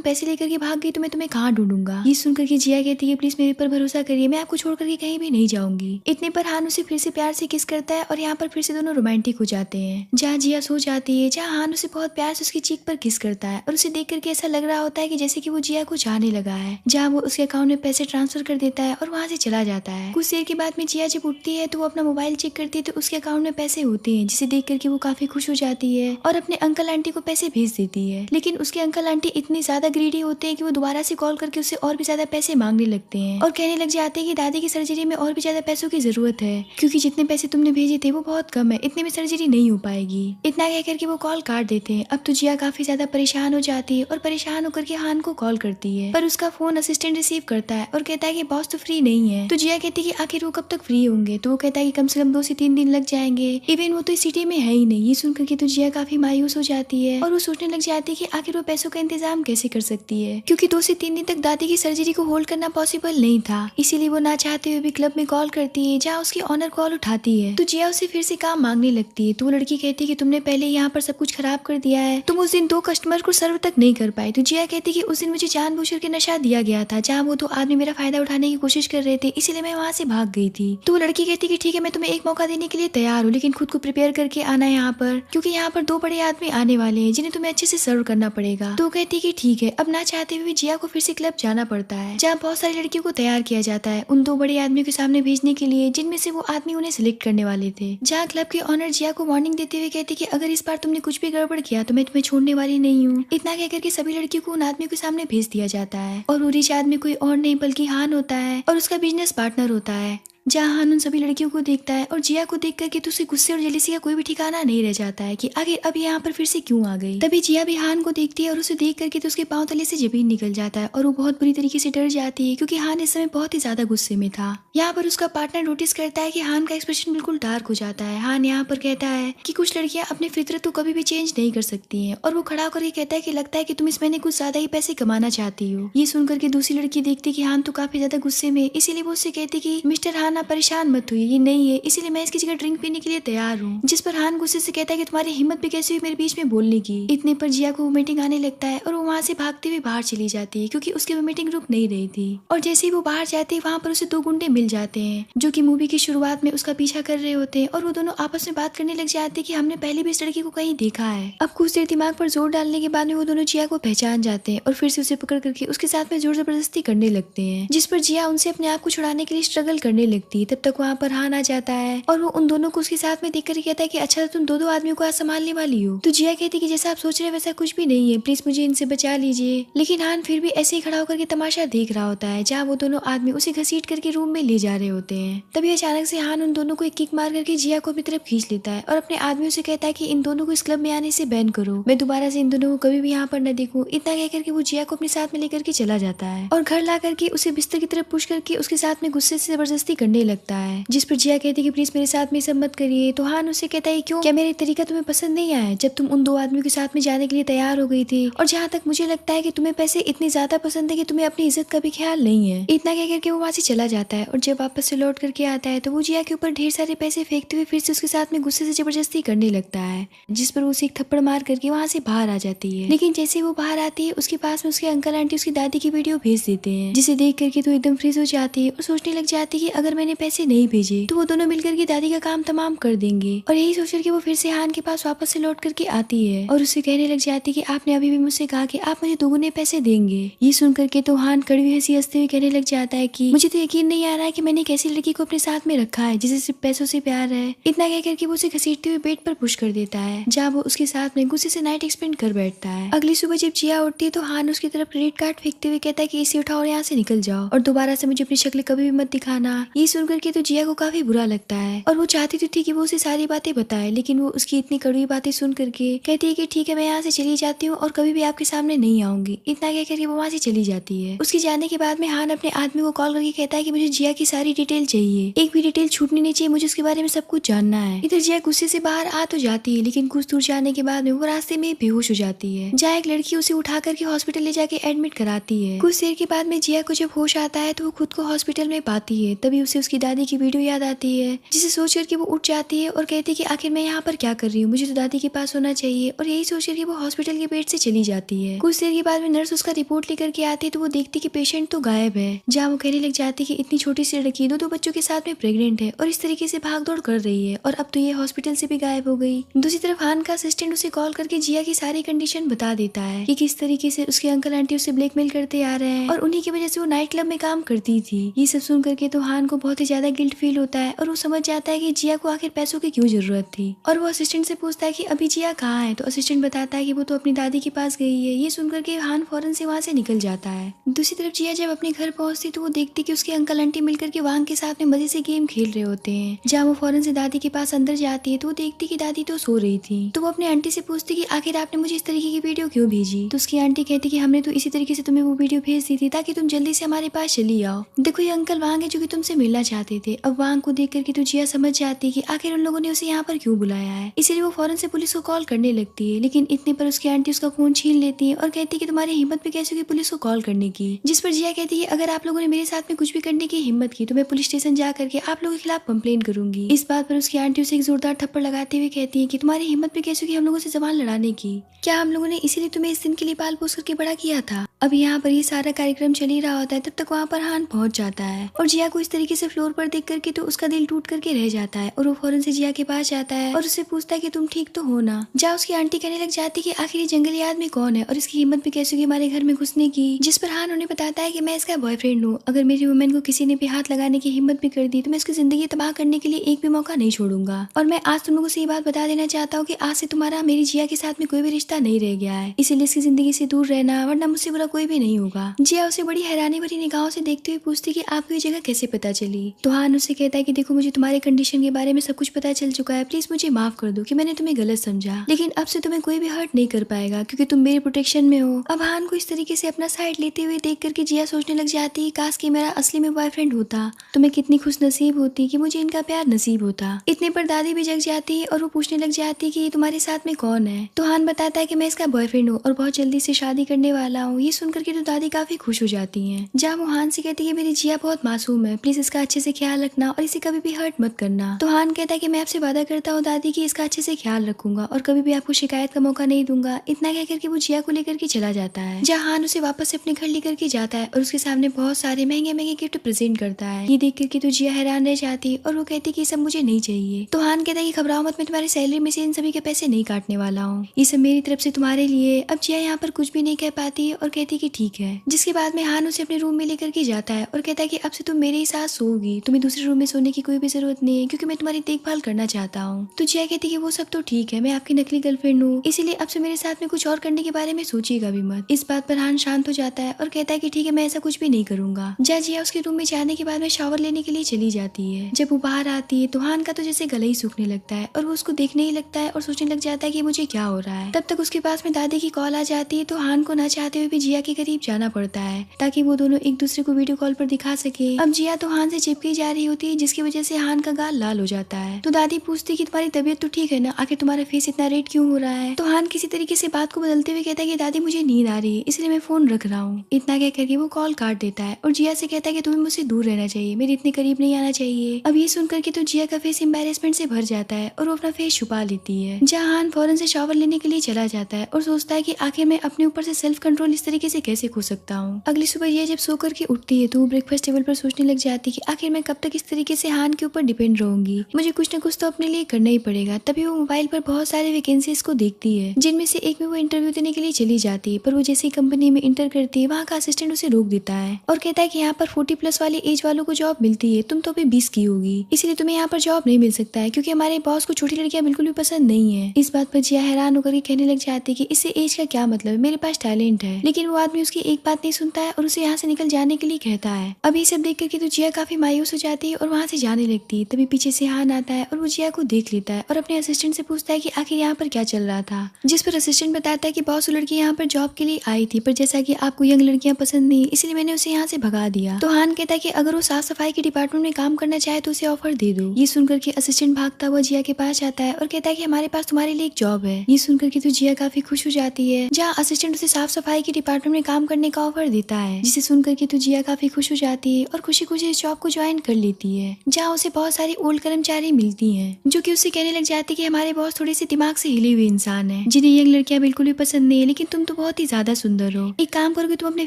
पैसे लेकर के भाग गई तो मैं तुम्हें कहाँ ढूंढूंगा। ये सुनकर के जिया कहती है प्लीज मेरे ऊपर भरोसा करिए, मैं आपको छोड़ करके कहीं भी नहीं जाऊंगी। इतने पर हान उसे फिर से प्यार से किस करता है और यहाँ पर फिर से दोनों रोमांटिक हो जाते हैं। जहाँ जिया सो जाती है, जहाँ हान उसे बहुत प्यार से उसकी चीख पर किस करता है और उसे देख करके ऐसा लग रहा होता है कि जैसे कि वो जिया को चाहने लगा है। जहाँ वो उसके अकाउंट में पैसे ट्रांसफर कर देता है और वहाँ से चला जाता है। कुछ देर के बाद में जिया जब उठती है तो वो अपना मोबाइल चेक करती है तो उसके अकाउंट में पैसे होते हैं, जिसे देख करके वो काफी खुश हो जाती है और अपने अंकल आंटी को पैसे भेज देती है। लेकिन उसके अंकल आंटी इतनी ज्यादा ग्रीडी होते हैं कि वो दोबारा से कॉल करके उससे और भी ज्यादा पैसे मांगने लगते हैं और कहने लग जाते हैं कि दादी की सर्जरी में और भी ज्यादा पैसों की जरूरत है, क्योंकि जितने पैसे तुमने भेजे थे वो बहुत कम है, इतने में सर्जरी नहीं हो पाएगी। इतना कह करके वो कॉल काट देते हैं। अब तो जिया काफी ज्यादा परेशान हो जाती है और परेशान होकर के हान को कॉल करती है, पर उसका फोन असिस्टेंट रिसीव करता है और कहता है कि बॉस तो फ्री नहीं है। तो जिया कहती है कि आखिर वो कब तक फ्री होंगे, तो वो कहता है कि कम से कम 2 से 3 दिन लग जाएंगे, इवन वो तो इस सिटी में है ही नहीं। ये सुनकर के तो जिया काफी मायूस हो जाती है और वो सोचने लग जाती है कि आखिर वो पैसों का इंतजाम कैसे कर सकती है, क्योंकि 2 से 3 दिन तक दादी की सर्जरी को होल्ड करना पॉसिबल नहीं था। इसीलिए वो ना चाहते हुए भी क्लब में कॉल करती है, जहाँ उसकी ऑनर कॉल उठाती है। तो जिया उसे फिर से काम मांगने लगती है। तो वो लड़की कहती है कि तुमने पहले यहाँ पर सब कुछ खराब कर दिया है, तुम उस दिन 2 कस्टमर को सर्व तक नहीं कर पाए। तो जिया कहती है कि उस दिन मुझे जानबूझकर के नशा दिया गया था, जहाँ वो 2 आदमी मेरा फायदा उठाने की कोशिश कर रहे थे, इसीलिए मैं वहाँ से भाग गई थी। तो वो लड़की कहती है कि ठीक है, मैं तुम्हें एक मौका देने के लिए तैयार हूँ, लेकिन खुद को प्रिपेयर करके आना है यहाँ पर, क्योंकि यहाँ पर 2 बड़े आदमी आने वाले हैं जिन्हें तुम्हें अच्छे से सर्व करना पड़ेगा। तो कहती है कि ठीक है। अब ना चाहते हुए जिया को फिर से क्लब जाना पड़ता है, जहाँ बहुत सारी लड़कियों को तैयार किया जाता है उन 2 बड़े आदमियों के सामने भेजने के लिए, जिनमें से वो आदमी उन्हें सिलेक्ट करने वाले थे। जहाँ क्लब के ऑनर जिया को वार्निंग देते हुए कहती कि अगर इस बार तुमने कुछ भी गड़बड़ किया तो मैं तुम्हें छोड़ने वाली नहीं हूँ। इतना कहकर के सभी लड़कियों को उन आदमियों के सामने भेज दिया जाता है और वो रिच आदमी कोई और नहीं बल्कि हान होता है और उसका बिजनेस पार्टनर होता है। जहाँ हान उन सभी लड़कियों को देखता है और जिया को देख करके तो उसे गुस्से और जेलसी का कोई भी ठिकाना नहीं रह जाता है कि आखिर अब यहाँ पर फिर से क्यों आ गई। तभी जिया भी हान को देखती है और उसे देख करके तो उसके पांव तले से जमीन निकल जाता है और वो बहुत बुरी तरीके से डर जाती है, क्योंकि हान इस समय बहुत ही ज्यादा गुस्से में था। यहाँ पर उसका पार्टनर नोटिस करता है कि हान का एक्सप्रेशन बिल्कुल डार्क हो जाता है। हान यहाँ पर कहता है कि कुछ लड़कियां अपनी फितरत तो कभी भी चेंज नहीं कर सकती हैं, और वो खड़ा होकर ये कहता है कि लगता है कि तुम इस महीने कुछ ज्यादा ही पैसे कमाना चाहती हो। ये सुनकर के दूसरी लड़की देखती कि हान तो काफी ज्यादा गुस्से में, इसीलिए वो उससे कहती कि मिस्टर हान आप परेशान मत हुई, ये नहीं है, इसीलिए मैं इसकी जगह ड्रिंक पीने के लिए तैयार हूँ। जिस पर हान गुस्से से कहता है कि तुम्हारी हिम्मत भी कैसे हुई मेरे बीच में बोलने की। इतने पर जिया को वोमिटिंग आने लगता है और वो वहाँ से भागते हुए बाहर चली जाती है, क्योंकि उसकी वोमिटिंग रुक नहीं रही थी। और जैसे ही वो बाहर जाती है वहाँ पर उसे 2 गुंडे मिल जाते हैं जो कि मूवी की शुरुआत में उसका पीछा कर रहे होते हैं, और वो दोनों आपस में बात करने लग जाते हैं कि हमने पहले भी इस लड़की को कहीं देखा है। अब कुछ देर दिमाग पर जोर डालने के बाद में वो दोनों जिया को पहचान जाते हैं और फिर से उसे पकड़ करके उसके साथ में जोर जबरदस्ती करने लगते हैं, जिस पर जिया उनसे अपने आप को छुड़ाने के लिए स्ट्रगल करने लगती है। तब तक वहाँ पर हान आ जाता है और वो उन दोनों को उसके साथ में देखकर कहता है कि अच्छा तुम 2 आदमियों को आज संभालने वाली हो। तो जिया कहती है कि जैसा आप सोच रहे हैं वैसा कुछ भी नहीं है, प्लीज मुझे इनसे बचा लीजिए। लेकिन हान फिर भी ऐसे ही खड़ा होकर के तमाशा देख रहा होता है, जहाँ वो दोनों आदमी उसे घसीट करके रूम में ले जा रहे होते हैं। तभी अचानक से हान उन दोनों को एक किक मार करके जिया को अपनी तरफ खींच लेता है और अपने आदमियों से कहता है कि इन दोनों को इस क्लब में आने से बैन करो, मैं दोबारा से इन दोनों को कभी भी यहाँ पर न देखूं। इतना कह करके वो जिया को अपने साथ में लेकर के चला जाता है और घर ला करके उसे बिस्तर की तरफ पुश करके उसके साथ में गुस्से से जबरदस्ती करने लगता है, जिस पर जिया कहती है कि प्लीज मेरे साथ में सब मत करिए। तो हान उसे कहता है क्यों, क्या मेरा तरीका तुम्हें पसंद नहीं आया जब तुम उन 2 आदमियों के साथ में जाने के लिए तैयार हो गई थी, और जहाँ तक मुझे लगता है कि तुम्हें पैसे इतने ज्यादा पसंद है कि तुम्हें अपनी इज्जत का भी ख्याल नहीं है। इतना कह करके वो वहाँ से चला जाता है और जब वापस से लौट करके आता है तो वो जिया के ऊपर ढेर सारे पैसे फेंकते हुए फिर से उसके साथ में गुस्से से जबरदस्ती करने लगता है, जिस पर वो उसे एक थप्पड़ मार करके वहाँ से बाहर आ जाती है। लेकिन जैसे वो बाहर आती है उसके पास में उसके अंकल आंटी उसकी दादी की वीडियो भेज देते हैं, जिसे देख करके तो एकदम फ्रीज हो जाती है और सोचने लग जाती है कि अगर मैंने पैसे नहीं भेजे तो वो दोनों मिलकर के दादी का काम तमाम कर देंगे। और यही सोच करके वो फिर से हान के पास वापस से लौट करके आती है और उससे कहने लग जाती है कि आपने अभी भी मुझसे कहा कि आप मुझे 2 गुने पैसे देंगे। ये सुन करके तो हान कड़वी हंसी हंसते हुए कहने लग जाता है कि मुझे तो यकीन नहीं आ रहा है कि मैंने एक ऐसी लड़की को अपने साथ में रखा है जिसे सिर्फ पैसों से प्यार है। इतना कह करके वो उसे घसीटते हुए बेड पर पुश कर देता है, जहाँ वो उसके साथ में गुस्से से नाइट एक्सपेंड कर बैठता है। अगली सुबह जब जिया उठती है तो हान उसकी तरफ क्रेडिट कार्ड फेंकते हुए कहता है कि इसे उठाओ और यहाँ से निकल जाओ और दोबारा से मुझे अपनी शक्ल कभी भी मत दिखाना। ये सुनकर के तो जिया को काफी बुरा लगता है और वो चाहती तो थी कि वो उसे सारी बातें बताए, लेकिन वो उसकी इतनी कड़वी बातें सुन करके कहती है कि ठीक है मैं यहाँ से चली जाती हूँ और कभी भी आपके सामने नहीं आऊंगी। इतना कह करके वो वहाँ से चली जाती है। उसके जाने के बाद में हान अपने आदमी को कॉल करके कहता है कि मुझे जिया की सारी डिटेल चाहिए, एक भी डिटेल छूटनी नहीं चाहिए, मुझे उसके बारे में सब कुछ जानना है। इधर जिया गुस्से से बाहर आ तो जाती है, लेकिन कुछ दूर जाने के बाद में वो रास्ते में बेहोश हो जाती है, जहाँ एक लड़की उसे उठा करके हॉस्पिटल ले जाके एडमिट कराती है। कुछ देर के बाद में जिया को जब होश आता है तो वो खुद को हॉस्पिटल में पाती है। तभी उसे उसकी दादी की वीडियो याद आती है, जिसे सोच करके वो उठ जाती है और कहती है कि आखिर मैं यहाँ पर क्या कर रही हूँ, मुझे तो दादी के पास होना चाहिए। और यही सोच करके वो हॉस्पिटल के बेड से चली जाती है। कुछ देर के बाद में नर्स उसका रिपोर्ट लेकर के आती है तो वो देखती कि पेशेंट तो गायब है, जहाँ वो कहने लग जाती है कि इतनी छोटी सी लड़की दो बच्चों के साथ में प्रेग्नेंट है और इस तरीके से भाग दौड़ कर रही है और अब तो ये हॉस्पिटल से भी गायब हो गई। दूसरी तरफ हान का असिस्टेंट उसे कॉल करके जिया की सारी कंडीशन बता देता है कि किस तरीके से उसके अंकल आंटी उसे ब्लैकमेल करते आ रहे हैं और उन्हीं की वजह से वो नाइट क्लब में काम करती थी। ये सब सुन करके तो हान को बहुत ही ज्यादा गिल्ट फील होता है और वो समझ जाता है कि जिया को आखिर पैसों की क्यों जरूरत थी और वो असिस्टेंट से पूछता है कि अभी जिया कहाँ है। तो असिस्टेंट बताता है कि वो तो अपनी दादी के पास गई है। ये सुनकर के हान फौरन से वहाँ से निकल जाता है। दूसरी तरफ जिया जब अपने घर पहुंचती तो वो देखती कि उसके अंकल आंटी मिलकर के वांग के साथ में मजे से गेम खेल रहे होते हैं। जहाँ वो फौरन से दादी के पास अंदर जाती है तो वो देखती कि दादी तो सो रही थी। तो वो अपने आंटी से पूछती कि आखिर आपने मुझे इस तरीके की वीडियो क्यों भेजी। तो उसकी आंटी कहती कि हमने तो इसी तरीके से तुम्हें वो वीडियो भेज दी थी ताकि तुम जल्दी से हमारे पास चली आओ। देखो ये अंकल वांग है जो कि तुमसे मिलना चाहते थे। अब वांग को देख करके तो जिया समझ जाती कि आखिर उन लोगों ने उसे यहाँ पर क्यों बुलाया है, इसीलिए वो फौरन से पुलिस को कॉल करने लगती है। लेकिन इतने पर उसकी आंटी उसका फोन छीन लेती है और कहती है कि तुम्हारी हिम्मत भी कैसे हुई पुलिस को कॉल करने की। जिस पर जिया कहती है अगर आप लोगों ने मेरे साथ में कुछ भी करने की हिम्मत की तो मैं पुलिस स्टेशन जा करके आप लोगों के खिलाफ कंप्लेन करूंगी। इस बात पर उसकी आंटी उसे एक जोरदार थप्पड़ लगाते हुए कहती है कि तुम्हारी हिम्मत भी कैसे हुई हम लोगों से जबान लड़ाने की, क्या हम लोगों ने इसीलिए तुम्हें इस दिन के लिए पाल पोस करके बड़ा किया था। अब यहाँ पर ये सारा कार्यक्रम चल ही रहा होता है, तब तक वहाँ पर हान पहुंच जाता है और जिया को इस तरीके से फ्लोर पर देख करके तो उसका दिल टूट करके रह जाता है और वो फौरन से जिया के पास जाता है और उससे पूछता है कि तुम ठीक तो हो ना। जहाँ उसकी आंटी कहने लग जाती कि आखिर ये जंगली आदमी कौन है और इसकी हिम्मत भी कैसे हुई हमारे घर में घुसने की। जिस पर हान उन्हें बताता है कि मैं इसका बॉयफ्रेंड हूँ, अगर मेरी वुमेन को किसी ने भी हाथ लगाने की हिम्मत भी कर दी तो मैं उसकी जिंदगी तबाह करने के लिए एक भी मौका नहीं छोड़ूंगा। और मैं आज तुम लोगों से ये बात बता देना चाहता हूँ कि आज से तुम्हारा मेरी जिया के साथ में कोई भी रिश्ता नहीं रह गया है, इसीलिए इसकी जिंदगी से दूर रहना, वरना मुझसे बुरा कोई भी नहीं होगा। जिया उसे बड़ी हैरानी भरी निगाहों से देखते हुए पूछती कि आपको ये जगह कैसे पता चली। तो हान उसे कहता है कि देखो मुझे तुम्हारे कंडीशन के बारे में सब कुछ पता चल चुका है, प्लीज मुझे माफ कर दो कि मैंने तुम्हें गलत समझा, लेकिन अब से तुम्हें कोई भी हर्ट नहीं कर पाएगा क्योंकि तुम मेरे प्रोटेक्शन में हो। अब हान को इस तरीके से अपना साइड लेते हुए देख करके जिया सोचने लग जाती है काश कि मेरा असली में बॉयफ्रेंड होता तो मैं कितनी खुश नसीब होती कि मुझे इनका प्यार नसीब होता। इतने पर दादी भी जग जाती है और वो पूछने लग जाती है कि ये तुम्हारे साथ में कौन है। तो हान बताता है कि मैं इसका बॉयफ्रेंड हूँ और बहुत जल्दी से शादी करने वाला हूँ। ये सुनकर के तो दादी काफी खुश हो जाती हैं। जहाँ वो हान से कहती है मेरी जिया बहुत मासूम है, प्लीज इसका अच्छे से ख्याल रखना और इसे कभी भी हर्ट मत करना। तो हान कहता है कि मैं आपसे वादा करता हूँ दादी कि इसका अच्छे से ख्याल रखूंगा और कभी भी आपको शिकायत का मौका नहीं दूंगा। इतना कह करके वो जिया को लेकर के चला जाता है। जहाँ हान उसे वापस से अपने घर लेकर के जाता है और उसके सामने बहुत सारे महंगे महंगे गिफ्ट प्रेजेंट करता है। ये देख करके तो जिया हैरान रह जाती है और वो कहती है कि सब मुझे नहीं चाहिए। तो हान कहता है कि घबराओ मत, मैं तुम्हारी सैलरी में से इन सभी के पैसे नहीं काटने वाला हूँ, ये सब मेरी तरफ से तुम्हारे लिए। अब जिया यहाँ पर कुछ भी नहीं कह पाती है और कहती है कि ठीक है। जिसके बाद में हान उसे अपने रूम में लेकर के जाता है और कहता है कि अब से तुम मेरे ही साथ सोओगी, तुम्हें दूसरे रूम में सोने की कोई भी जरूरत नहीं है क्योंकि मैं तुम्हारी देखभाल करना चाहता हूँ। तो जिया कहती है कि वो सब तो ठीक है, मैं आपकी नकली गर्लफ्रेंड हूँ, इसीलिए अब से मेरे साथ में कुछ और करने के बारे में सोचिएगा भी मत। इस बात पर हान शांत हो जाता है और कहता है कि ठीक है मैं ऐसा कुछ भी नहीं करूंगा। जहाँ जिया उसके रूम में जाने के बाद में शावर लेने के लिए चली जाती है। जब वो बाहर आती है तो हान का तो जैसे गला ही सूखने लगता है और वो उसको देखने ही लगता है और सोचने लग जाता है कि मुझे क्या हो रहा है। तब तक उसके पास में दादी की कॉल आ जाती है तो हान को ना चाहते हुए भी जिया के करीब जाना पड़ता है ताकि वो दोनों एक दूसरे को वीडियो कॉल पर दिखा सके। अब जिया तो हान से चिपकी जा रही होती है जिसकी वजह से हान का गाल लाल हो जाता है। तो दादी पूछती कि तुम्हारी तबीयत तो ठीक है ना, आखिर तुम्हारा फेस इतना रेड क्यों हो रहा है। तो हान किसी तरीके से बात को बदलते हुए कहता है कि दादी मुझे नींद आ रही है इसलिए मैं फोन रख रहा हूँ। इतना कह करके वो कॉल काट देता है और जिया से कहता है कि तुम्हें मुझसे दूर रहना चाहिए, मेरे इतने करीब नहीं आना चाहिए। अब ये सुनकर के तो जिया का फेस एम्बैरेसमेंट से भर जाता है और वो अपना फेस छुपा लेती है। जहाँ हान फौरन से शावर लेने के लिए चला जाता है और सोचता है कि आखिर मैं अपने ऊपर से सेल्फ कंट्रोल इस तरीके से कैसे खो सकता हूँ। अगली सुबह ये जब सो करके उठती है तो वो ब्रेकफास्ट टेबल पर सोचने लग जाती है कि आखिर मैं कब तक इस तरीके से हान के ऊपर डिपेंड रहूंगी, मुझे कुछ न कुछ तो अपने लिए करना ही पड़ेगा। तभी वो मोबाइल पर बहुत सारे वैकेंसीज को देखती है जिनमें से एक में वो इंटरव्यू देने के लिए चली जाती है। पर वो जैसे ही कंपनी में इंटर करती है वहाँ का असिस्टेंट उसे रोक देता है और कहता है कि यहाँ पर 40+ वाले एज वालों को जॉब मिलती है, तुम तो अभी 20 की होगी, इसलिए तुम्हें यहाँ पर जॉब नहीं मिल सकता है क्योंकि हमारे बॉस को छोटी लड़कियां बिल्कुल भी पसंद नहीं है। इस बात पर जिया हैरान होकर कहने लग जाती है कि इससे एज का क्या मतलब, मेरे पास टैलेंट है। लेकिन वो आदमी उसकी एक बात नहीं सुनता है और उसे यहाँ से निकल जाने के लिए कहता है। अब ये सब देख करके तो जिया काफी मायूस हो जाती है और वहाँ से जाने लगती है। तभी पीछे से हान आता है और वो जिया को देख लेता है और अपने असिस्टेंट से पूछता है कि आखिर यहाँ पर क्या चल रहा था, जिस पर असिस्टेंट बताता है कि बॉस वो लड़की यहाँ पर जॉब के लिए आई थी, पर जैसा कि आपको यंग लड़कियां पसंद नहीं इसलिए मैंने उसे यहाँ से भगा दिया। तो हान कहता है कि अगर वो साफ सफाई के डिपार्टमेंट में काम करना चाहे तो उसे ऑफर दे दो। ये सुनकर के असिस्टेंट भागता हुआ जिया के पास आता है और कहता है कि हमारे पास तुम्हारे लिए एक जॉब है। ये सुनकर के तो जिया काफी खुश हो जाती है, जहाँ असिस्टेंट उसे साफ सफाई के डिपार्टमेंट में काम करने का ऑफर देता है, जिसे सुनकर के तो जिया काफी खुश हो जाती है और खुशी खुशी इस जॉब को ज्वाइन कर लेती है, जहाँ उसे बहुत सारी ओल्ड कर्मचारी मिलती है जो कि उससे कहने लग जाती है कि हमारे बॉस थोड़े से दिमाग से हिली हुए इंसान है, जिन्हें यंग लड़कियां बिल्कुल भी पसंद नहीं है, लेकिन तुम तो बहुत ही ज्यादा सुंदर हो। एक काम करोगे, तुम अपने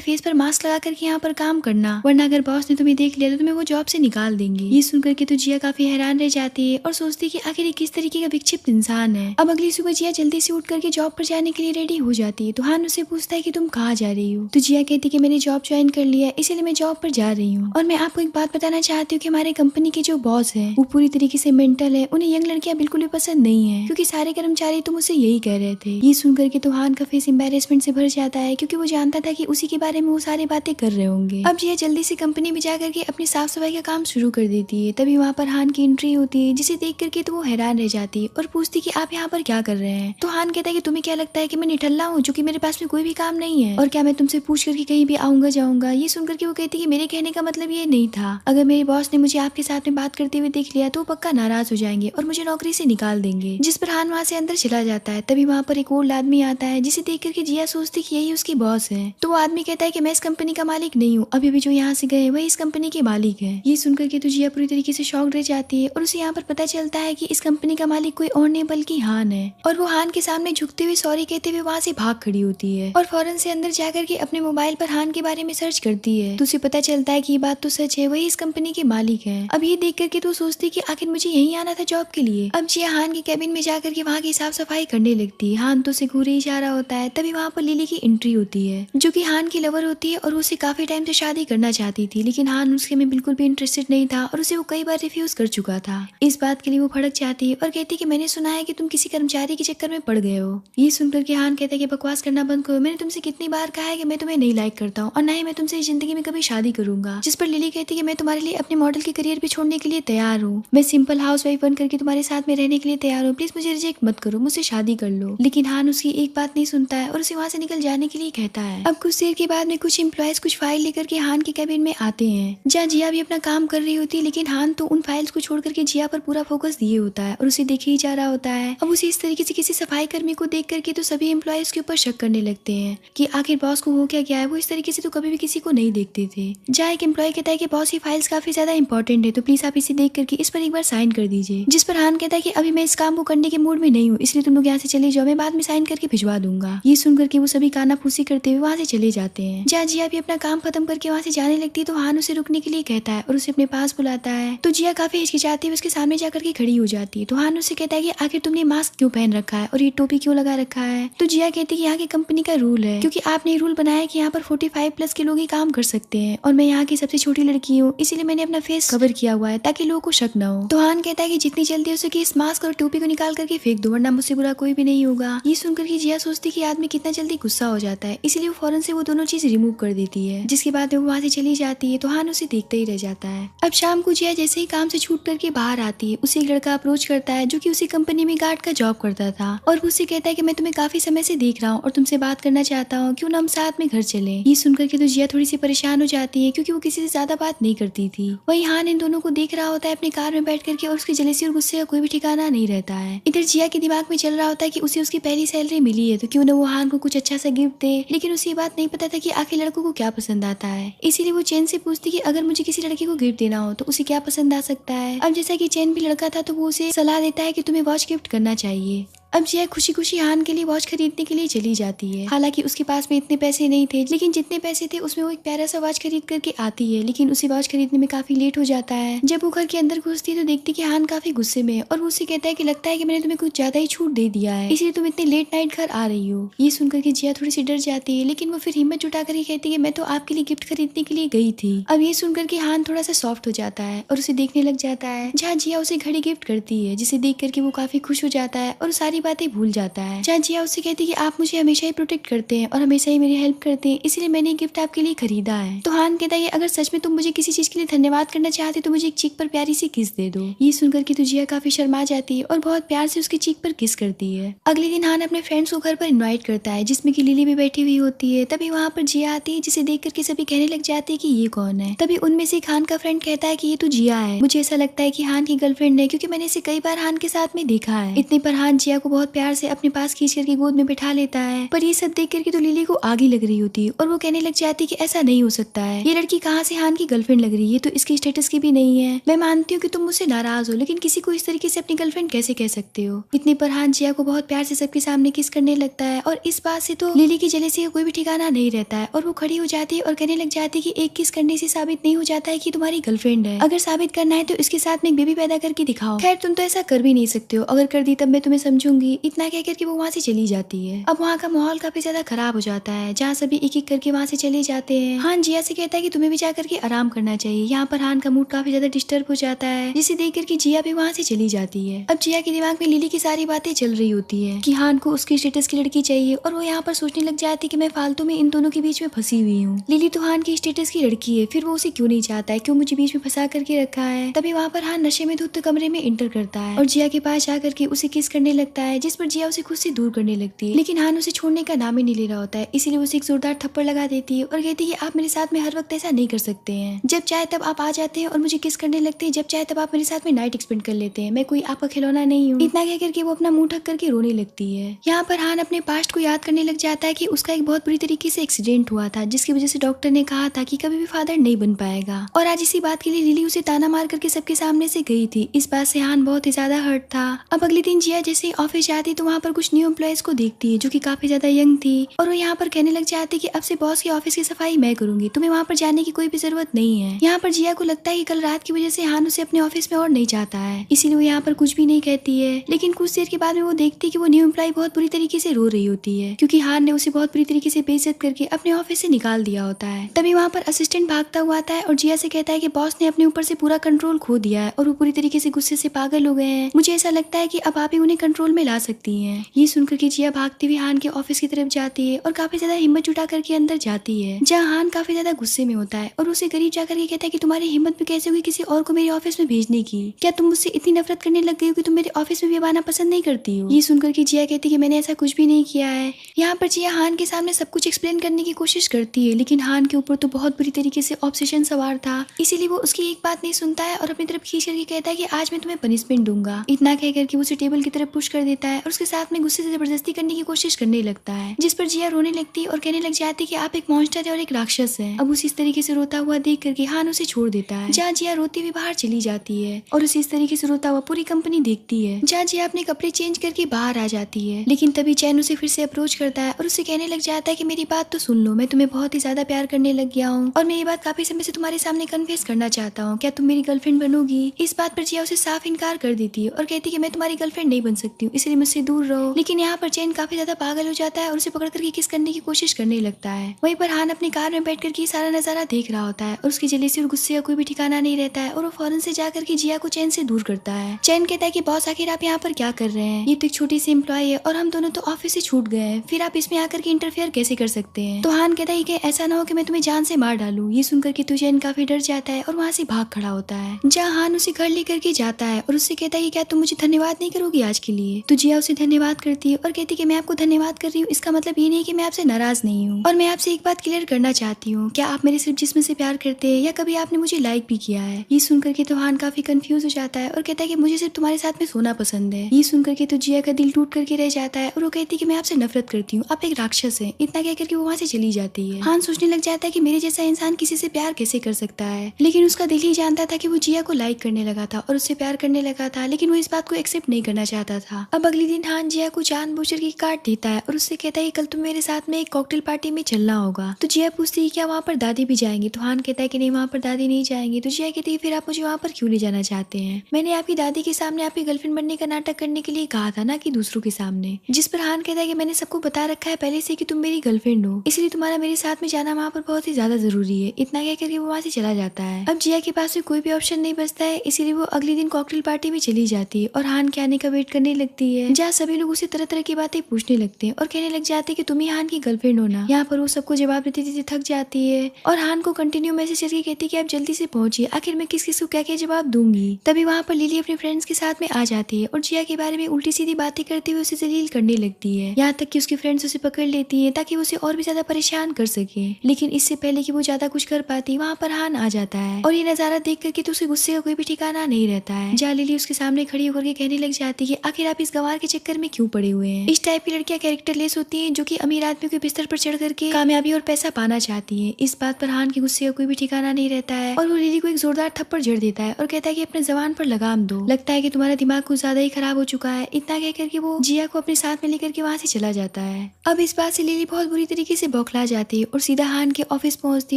फेस पर मास्क लगा करके यहाँ पर काम करना, वरना अगर बॉस ने तुम्हें देख लिया तो तुम्हें वो जॉब से निकाल देंगे। ये सुनकर के तो जिया काफी हैरान रह जाती है और सोचती है कि आखिर ये किस तरीके का विक्षिप्त इंसान है। अब अगली सुबह जिया जल्दी से उठ करके जॉब पर जाने के लिए रेडी हो जाती है। तो हान उसे पूछता है कि तुम कहाँ जा रही हो। तो जिया कहती है कि मैंने जॉब ज्वाइन कर लिया है, इसीलिए मैं जॉब पर जा रही हूँ। और मैं आपको एक बात बताना चाहती हूँ कि हमारे कंपनी के जो बॉस है वो पूरी तरीके से मेंटल है, उन्हें यंग लड़कियां बिल्कुल भी पसंद नहीं है, क्योंकि सारे कर्मचारी तो मुझसे यही कह रहे थे। ये सुनकर के तो हान का फेस एम्बैरेसमेंट से भर जाता है, क्योंकि वो जानता था कि उसी के बारे में वो सारी बातें कर रहे होंगे। अब जिया जल्दी से कंपनी में जाकर के अपनी साफ सफाई का काम शुरू कर देती है। तभी वहाँ पर हान की एंट्री होती है, जिसे देख करके तो वो हैरान रह जाती है और पूछती कि आप यहाँ पर क्या कर रहे हैं। तो हान कहता है कि तुम्हें क्या लगता है कि मैं निठल्ला हूँ जो कि मेरे पास में कोई भी काम नहीं है, और क्या मैं तुमसे पूछ करके कहीं भी आऊंगा जाऊंगा। ये सुनकर के वो कहती है कि मेरे कहने का मतलब ये नहीं था, अगर मेरे बॉस ने मुझे आपके साथ में बात करते हुए देख लिया तो वो पक्का नाराज हो जाएंगे और मुझे नौकरी से निकाल देंगे। जिस पर हान वहाँ से अंदर चला जाता है। तभी वहाँ पर एक ओल्ड आदमी आता है, जिसे देख करके जिया सोचती कि यही उसकी बॉस है। तो वो आदमी कहता है कि मैं इस कंपनी का मालिक नहीं हूँ, अभी भी जो यहाँ से गए वही इस कंपनी के मालिक है। ये सुनकर के तो जिया पूरी तरीके से शॉक्ड रह जाती है और उसे यहाँ पर पता चलता है कि इस कंपनी का मालिक कोई और नहीं बल्कि हान है। और वो हान के सामने झुकते हुए सॉरी कहते हुए वहाँ से भाग खड़ी होती है और फौरन से अंदर जाकर के अपने मोबाइल पर हान के बारे में सर्च करती है। तो उसे पता चलता है कि ये बात तो सच है, वही इस कंपनी के मालिक है। अब ये देख करके तो सोचती कि आखिर मुझे यहीं आना था जॉब के लिए। अब जिया हान के कैबिन में जाकर के वहाँ की साफ सफाई करने लगती है। हान तो उसे घूरे ही जा रहा होता है। तभी वहाँ पर लिली की एंट्री होती है, जो कि हान की लवर होती है और उसे काफी टाइम से शादी करना चाहती थी, लेकिन हान उसके में बिल्कुल भी इंटरेस्टेड नहीं था और उसे वो कई बार रिफ्यूज कर चुका था। इस बात के लिए वो भड़क जाती है और कहती है कि मैंने सुना है कि तुम किसी कर्मचारी के चक्कर में पड़ गए हो। ये सुनकर के हान कहता है कि बकवास करना बंद करो, मैंने तुमसे कितनी बार कहा है कि मैं तुम्हें नहीं लाइक करता हूँ और न ही मैं तुमसे इस जिंदगी में कभी शादी करूंगा। जिस पर लिली कहती है कि मैं तुम्हारे लिए अपने मॉडल के करियर भी छोड़ने के लिए तैयार हूँ, मैं सिंपल हाउस वाइफ बन करके तुम्हारे साथ में रहने के लिए तैयार हूँ, प्लीज मुझे रिजेक्ट मत करो, मुझसे शादी कर लो। लेकिन हान उसकी एक बात नहीं सुनता है और उसे वहाँ से निकल जाने के लिए कहता है। अब कुछ देर के बाद में कुछ एम्प्लॉयज कुछ फाइल लेकर के हान के कैबिन में आते हैं, जहाँ जिया भी अपना काम कर रही होती है, लेकिन हान तो उन फाइल्स को छोड़ करके जिया पर पूरा फोकस दिए होता है और उसे देखे ही जा रहा होता है। अब उसे इस तरीके से किसी सफाई कर्मी को देख करके तो सभी एम्प्लॉयज के ऊपर शक करने लगते हैं कि आखिर बॉस को हो क्या गया है, वो इस तरीके से तो कभी भी किसी को नहीं देखते थे। जहाँ एक एम्प्लॉय कहता है कि बॉस ये फाइल्स काफी ज्यादा इंपॉर्टेंट है, तो प्लीज आप इसे देख करके इस पर एक बार साइन कर दीजिए। जिस पर हान कहता है कि अभी मैं इस काम को करने के मूड में नहीं हूँ, इसलिए तुम लोग यहाँ से चले जाओ, मैं बाद में साइन करके भिजवा दूंगा। ये सुनकर के वो सभी कानाफूसी करते हुए वहाँ से चले जाते हैं। जहाँ जिया भी अपना काम खत्म करके वहाँ से जाने लगती है तो हान उसे रुकने के लिए कहता है और उसे अपने पास बुलाता है। तो जिया काफी हिचकिचाती है, उसके सामने जाकर के खड़ी हो जाती है। तो हान उसे कहता है कि आखिर तुमने मास्क क्यों पहन रखा है और ये टोपी क्यों लगा रखा है। तो जिया कहती है कि यहाँ की कंपनी का रूल है, क्योंकि आपने रूल बनाया है कि यहाँ पर 45+ के लोग ही काम कर सकते हैं और मैं यहाँ की सबसे छोटी लड़की हूँ, इसीलिए मैंने अपना फेस कवर किया हुआ है ताकि लोगों को शक न हो। तो हान कहता है कि जितनी जल्दी हो सके इस मास्क और टोपी को निकाल करके फेंक दो, वरना मुझसे बुरा कोई भी नहीं होगा। ये सुनकर के जिया सोचती कि आदमी कितना जल्दी गुस्सा हो जाता है, इसीलिए वो फौरन से वो दोनों चीज रिमूव कर देती है। जिसके बाद वो वहाँ से चली जाती है तो हान उसे देखता ही रह जाता है। अब शाम को जिया जैसे ही काम से छूट करके बाहर आती है, उसे एक लड़का अप्रोच करता है जो कि उसी कंपनी में गार्ड का जॉब करता था और वो उससे कहता है कि मैं तुम्हें काफी समय से देख रहा हूँ और तुमसे बात करना चाहता हूँ, क्यों ना हम साथ में घर चले। ये सुनकर के तो जिया थोड़ी सी परेशान हो जाती है, क्योंकि वो किसी से ज्यादा बात नहीं करती थी। वही हान इन दोनों को देख रहा होता है अपनी कार में बैठ करके और उसकी जलेसी और गुस्से का कोई भी ठिकाना नहीं रहता है। इधर जिया के दिमाग में चल रहा होता है कि उसे उसकी पहली सैलरी मिली है तो क्यों ना वो हान को कुछ अच्छा सा गिफ्ट दे, लेकिन उसे ये बात नहीं पता था कि आखिर लड़कों को क्या पसंद आता है। इसीलिए वो चैन से पूछती कि अगर मुझे किसी लड़के को गिफ्ट देना हो तो उसे क्या पसंद आ सकता है। अब जैसा कि चैन भी लड़का था तो वो उसे सलाह देता है कि तुम्हें वॉच गिफ्ट करना चाहिए। अब जिया खुशी खुशी हान के लिए वॉच खरीदने के लिए चली जाती है। हालांकि उसके पास में इतने पैसे नहीं थे, लेकिन जितने पैसे थे उसमें वो एक प्यारा सा वॉच खरीद करके आती है, लेकिन उसे वॉच खरीदने में काफी लेट हो जाता है। जब वो घर के अंदर घुसती है तो देखती कि हान काफी गुस्से में है और वो उससे कहता है कि लगता है कि मैंने तुम्हें कुछ ज्यादा ही छूट दे दिया है, इसलिए तुम इतने लेट नाइट घर आ रही हो। ये सुनकर के जिया थोड़ी सी डर जाती है, लेकिन वो फिर हिम्मत जुटा कर कहती है कि मैं तो आपके लिए गिफ्ट खरीदने के लिए गई थी। अब ये सुनकर के हान थोड़ा सा सॉफ्ट हो जाता है और उसे देखने लग जाता है, जहाँ जिया उसे घड़ी गिफ्ट करती है, जिसे देख करके वो काफी खुश हो जाता है और सारी बातें भूल जाता है। जहाँ जिया उससे कहती है कि आप मुझे हमेशा ही प्रोटेक्ट करते हैं और हमेशा ही मेरी हेल्प करते हैं, इसलिए मैंने ये गिफ्ट आपके लिए खरीदा है। तो हान कहता है अगर सच में तुम मुझे किसी चीज के लिए धन्यवाद करना चाहते तो मुझे एक चीक पर प्यारी सी किस दे दो। ये सुनकर के तो जिया काफी शर्मा जाती है और बहुत प्यार से उसकी चीक पर किस करती है। अगले दिन हान अपने फ्रेंड्स को घर पर इनवाइट करता है जिसमें कि लिली भी बैठी हुई होती है। तभी वहाँ पर जिया आती है जिसे देख करके सभी कहने लग जाते हैं कि ये कौन है। तभी उनमें से हान का फ्रेंड कहता है कि ये तो जिया है। मुझे ऐसा लगता है कि हान की गर्लफ्रेंड है क्योंकि मैंने इसे कई बार हान के साथ में देखा है। इतने पर हान जिया को बहुत प्यार से अपने पास खींच करके गोद में बिठा लेता है। पर ये सब देख करके तो लिली को आग ही लग रही होती है और वो कहने लग जाती है कि ऐसा नहीं हो सकता है, ये लड़की कहाँ से हान की गर्लफ्रेंड लग रही है, तो इसकी स्टेटस की भी नहीं है। मैं मानती हूँ कि तुम मुझसे नाराज हो, लेकिन किसी को इस तरीके से अपनी गर्लफ्रेंड कैसे कह सकते हो। इतने पर हान जिया को बहुत प्यार से सबके सामने किस करने लगता है और इस बात से तो लिली की जेलसी का कोई भी ठिकाना नहीं रहता है और वो खड़ी हो जाती है और कहने लग जाती है कि एक किस करने से साबित नहीं हो जाता है कि तुम्हारी गर्लफ्रेंड है। अगर साबित करना है तो इसके साथ में एक बेबी पैदा करके दिखाओ। खैर तुम तो ऐसा कर भी नहीं सकते हो, अगर कर दी तब मैं तुम्हें समझूंगी। इतना कह करके वो वहाँ से चली जाती है। अब वहाँ का माहौल काफी ज्यादा खराब हो जाता है जहाँ सभी एक एक करके वहाँ से चले जाते हैं। हान जिया से कहता है कि तुम्हें भी जा करके आराम करना चाहिए। यहाँ पर हान का मूड काफी ज्यादा डिस्टर्ब हो जाता है जिसे देख करके जिया भी वहाँ से चली जाती है। अब जिया के दिमाग में लिली की सारी बातें चल रही होती है कि हान को उसकी स्टेटस की लड़की चाहिए और वो यहाँ पर सोचने लग जाती है कि मैं फालतू में इन दोनों के बीच में फंसी हुई हूँ। लिली तो हान की स्टेटस की लड़की है, फिर वो उसे क्यों नहीं चाहता है, क्यों मुझे बीच में फंसा करके रखा है। तभी वहाँ पर हान नशे में धुत कमरे में इंटर करता है और जिया के पास जाकर के उसे किस करने लगता है, जिस पर जिया उसे खुद से दूर करने लगती है। लेकिन हान उसे छोड़ने का नाम ही नहीं ले रहा होता है, इसीलिए उसे एक जोरदार थप्पड़ लगा देती है और कहती है आप मेरे साथ में हर वक्त ऐसा नहीं कर सकते हैं। जब चाहे तब आप आ जाते हैं और मुझे किस करने लगते हैं, जब चाहे तब आप मेरे साथ में नाइट एक्सपेंड कर लेते हैं। मैं कोई आपका खिलौना नहीं हूँ। इतना कह करके वो अपना मुंह ढक करके रोने लगती है। यहाँ पर हान अपने पास्ट को याद करने लग जाता है कि उसका एक बहुत बुरी तरीके से एक्सीडेंट हुआ था जिसकी वजह से डॉक्टर ने कहा था कि कभी भी फादर नहीं बन पाएगा और आज इसी बात के लिए लिली उसे ताना मार करके सबके सामने से गई थी। इस बात से हान बहुत ही ज्यादा हर्ट था। अब अगले दिन जिया जैसे ऑफिस जाती तो वहाँ पर कुछ न्यू एम्प्लॉयज को देखती है जो कि काफी ज्यादा यंग थी और वो यहाँ पर कहने लग जाती कि अब से बॉस के ऑफिस की सफाई मैं करूंगी, तुम्हें वहाँ पर जाने की कोई भी जरूरत नहीं है। यहाँ पर जिया को लगता है कि कल रात की वजह से हान उसे अपने ऑफिस में और नहीं चाहता है, इसीलिए वो यहाँ पर कुछ भी नहीं कहती है। लेकिन कुछ देर के बाद में वो देखती है कि वो न्यू एम्प्लॉय बहुत बुरी तरीके से रो रही होती है क्योंकि हान ने उसे बहुत बुरी तरीके से बेइज्जत करके अपने ऑफिस से निकाल दिया होता है। तभी वहाँ पर असिस्टेंट भागता हुआ आता है और जिया से कहता है कि बॉस ने अपने ऊपर से पूरा कंट्रोल खो दिया है और वो पूरी तरीके से गुस्से से पागल हो गए हैं। मुझे ऐसा लगता है कि अब आप ही उन्हें कंट्रोल में ला सकती हैं। ये सुनकर के जिया भागती हुई हान के ऑफिस की तरफ जाती है और काफी ज्यादा हिम्मत जुटा करके अंदर जाती है जहाँ हान काफी ज्यादा गुस्से में होता है और उसे करीब जाकर के कहता है कि तुम्हारी हिम्मत भी कैसे हुई किसी और को मेरे ऑफिस में भेजने की, क्या तुम मुझसे इतनी नफरत करने लग गई हो कि तुम मेरे ऑफिस में भी आना पसंद नहीं करती हो। ये सुनकर के जिया कहती है कि मैंने ऐसा कुछ भी नहीं किया है। यहाँ पर जिया हान के सामने सब कुछ एक्सप्लेन करने की कोशिश करती है लेकिन हान के ऊपर तो बहुत बुरी तरीके से ऑब्सेशन सवार था, इसीलिए वो उसकी एक बात नहीं सुनता है और अपनी तरफ खींच करके कहता है कि आज मैं तुम्हें पनिशमेंट दूंगा। इतना कह करके उसे टेबल की तरफ पुश कर देता है और उसके साथ में गुस्से से जबरदस्ती करने की कोशिश करने लगता है जिस पर जिया रोने लगती और कहने लग जाती कि आप एक मॉन्स्टर है और एक राक्षस है। अब उसे इस तरीके से रोता हुआ देख करके हान उसे छोड़ देता है जहाँ जिया रोती हुई बाहर चली जाती है और उसे इस तरीके से रोता हुआ पूरी कंपनी देखती है जहाँ जिया अपने कपड़े चेंज करके बाहर आ जाती है। लेकिन तभी चैन उसे फिर से अप्रोच करता है और उसे कहने लग जाता है कि मेरी बात तो सुन लो, मैं तुम्हें बहुत ही ज्यादा प्यार करने लग गया हूँ और मैं ये बात काफी समय से तुम्हारे सामने कन्फेस करना चाहता हूँ, क्या तुम मेरी गर्लफ्रेंड बनोगी। इस बात पर जिया उसे साफ इनकार कर देती है और कहती है कि मैं तुम्हारी गर्लफ्रेंड नहीं बन सकती हूँ, इसलिए मुझसे दूर रहो। लेकिन यहाँ पर चैन काफी ज्यादा पागल हो जाता है और उसे पकड़ करके किस करने की कोशिश करने लगता है। वहीं पर हान अपनी कार में बैठ करके सारा नजारा देख रहा होता है और उसकी जेलसी और गुस्से का कोई भी ठिकाना नहीं रहता है और वो फौरन से जाकर के जिया को चैन से दूर करता है। चैन कहता है कि बॉस आखिर आप यहाँ पर क्या कर रहे हैं, ये तो एक छोटी सी एम्प्लॉय है और हम दोनों तो ऑफिस से छूट गए हैं, फिर आप इसमें आकर के इंटरफेयर कैसे कर सकते हैं। तो हान कहता है कि ऐसा ना हो कि मैं तुम्हें जान से मार डालूं। ये सुनकर के तो चैन काफी डर जाता है और वहाँ से भाग खड़ा होता है जहाँ हान उसे घर लेकर के जाता है और उससे कहता है कि क्या तुम मुझे धन्यवाद नहीं करोगी आज के लिए। तो जिया उसे धन्यवाद करती है और कहती है कि मैं आपको धन्यवाद कर रही हूँ, इसका मतलब ये नहीं कि मैं आपसे नाराज नहीं हूँ और मैं आपसे एक बात क्लियर करना चाहती हूँ, क्या आप मेरे सिर्फ जिस्म से प्यार करते हैं या कभी आपने मुझे लाइक भी किया है। ये सुनकर के तो हान काफी कंफ्यूज हो जाता है और कहता है कि मुझे सिर्फ तुम्हारे साथ में सोना पसंद है। ये सुनकर के तो जिया का दिल टूट करके रह जाता है और वो कहती है कि मैं आपसे नफरत करती हूँ, आप एक राक्षस हैं। इतना कह करके वो वहाँ से चली जाती है। हान सोचने लग जाता है कि मेरे जैसा इंसान किसी से प्यार कैसे कर सकता है, लेकिन उसका दिल ही जानता था कि वो जिया को लाइक करने लगा था और उससे प्यार करने लगा था, लेकिन वो इस बात को एक्सेप्ट नहीं करना चाहता था। अब अगले दिन हान जिया को जानबूझकर के काट देता है और उससे कहता है कल तुम मेरे साथ में एक कॉकटेल पार्टी में चलना होगा। तो जिया पूछती है क्या वहाँ पर दादी भी जाएंगी। तो हान कहता है कि नहीं, वहाँ पर दादी नहीं जाएंगी। तो जिया कहती है फिर आप मुझे वहाँ पर क्यों ले जाना चाहते हैं, मैंने आपकी दादी के सामने आपकी गर्लफ्रेंड बनने का नाटक करने के लिए कहा था ना कि दूसरों के सामने। जिस पर हान कहता है कि मैंने सबको बता रखा है पहले से कि तुम मेरी गर्लफ्रेंड हो, इसलिए तुम्हारा मेरे साथ में जाना वहाँ पर बहुत ही ज्यादा जरूरी है। इतना कह करके वो वहाँ से चला जाता है। अब जिया के पास में कोई भी ऑप्शन नहीं बचता है, इसीलिए वो अगले दिन कॉकटेल पार्टी में चली जाती है और हान के आने का वेट करने लगती होती है जहाँ सभी लोग उसे तरह तरह की बातें पूछने लगते हैं और कहने लग जाते हैं कि तुम ही हान की गर्लफ्रेंड हो ना। यहाँ पर वो सबको जवाब देते देते थक जाती है और हान को कंटिन्यू मैसेज करके कहती है कि आप जल्दी से पहुंचिए, आखिर मैं किस किस को क्या क्या जवाब दूंगी। तभी वहाँ पर लिली अपने फ्रेंड्स के साथ में आ जाती है और जिया के बारे में उल्टी सीधी बातें करते हुए उसे जलील करने लगती है। यहाँ तक कि उसकी फ्रेंड्स उसे पकड़ लेती है ताकि वो उसे और भी ज्यादा परेशान कर सके। लेकिन इससे पहले कि वो ज्यादा कुछ कर पाती वहाँ पर हान आ जाता है और ये नजारा देख करके तो उसके गुस्से का कोई भी ठिकाना नहीं रहता है। जहाँ लिली उसके सामने खड़ी होकर के कहने लग जाती है आखिर आप इस गंवार के चक्कर में क्यों पड़े हुए हैं। इस टाइप की लड़कियां कैरेक्टरलेस होती हैं जो कि अमीर आदमियों के बिस्तर पर चढ़ करके कामयाबी और पैसा पाना चाहती है। इस बात पर हान के गुस्से का कोई भी ठिकाना नहीं रहता है और वो लिली को एक जोरदार थप्पड़ जड़ देता है और कहता है कि अपने जबान पर लगाम दो, लगता है कि तुम्हारा दिमाग कुछ ज्यादा ही खराब हो चुका है। इतना कह करके वो जिया को अपने साथ में लेकर के वहाँ से चला जाता है। अब इस बात से लिली बहुत बुरी तरीके से बौखला जाती है और सीधा हान के ऑफिस पहुंचती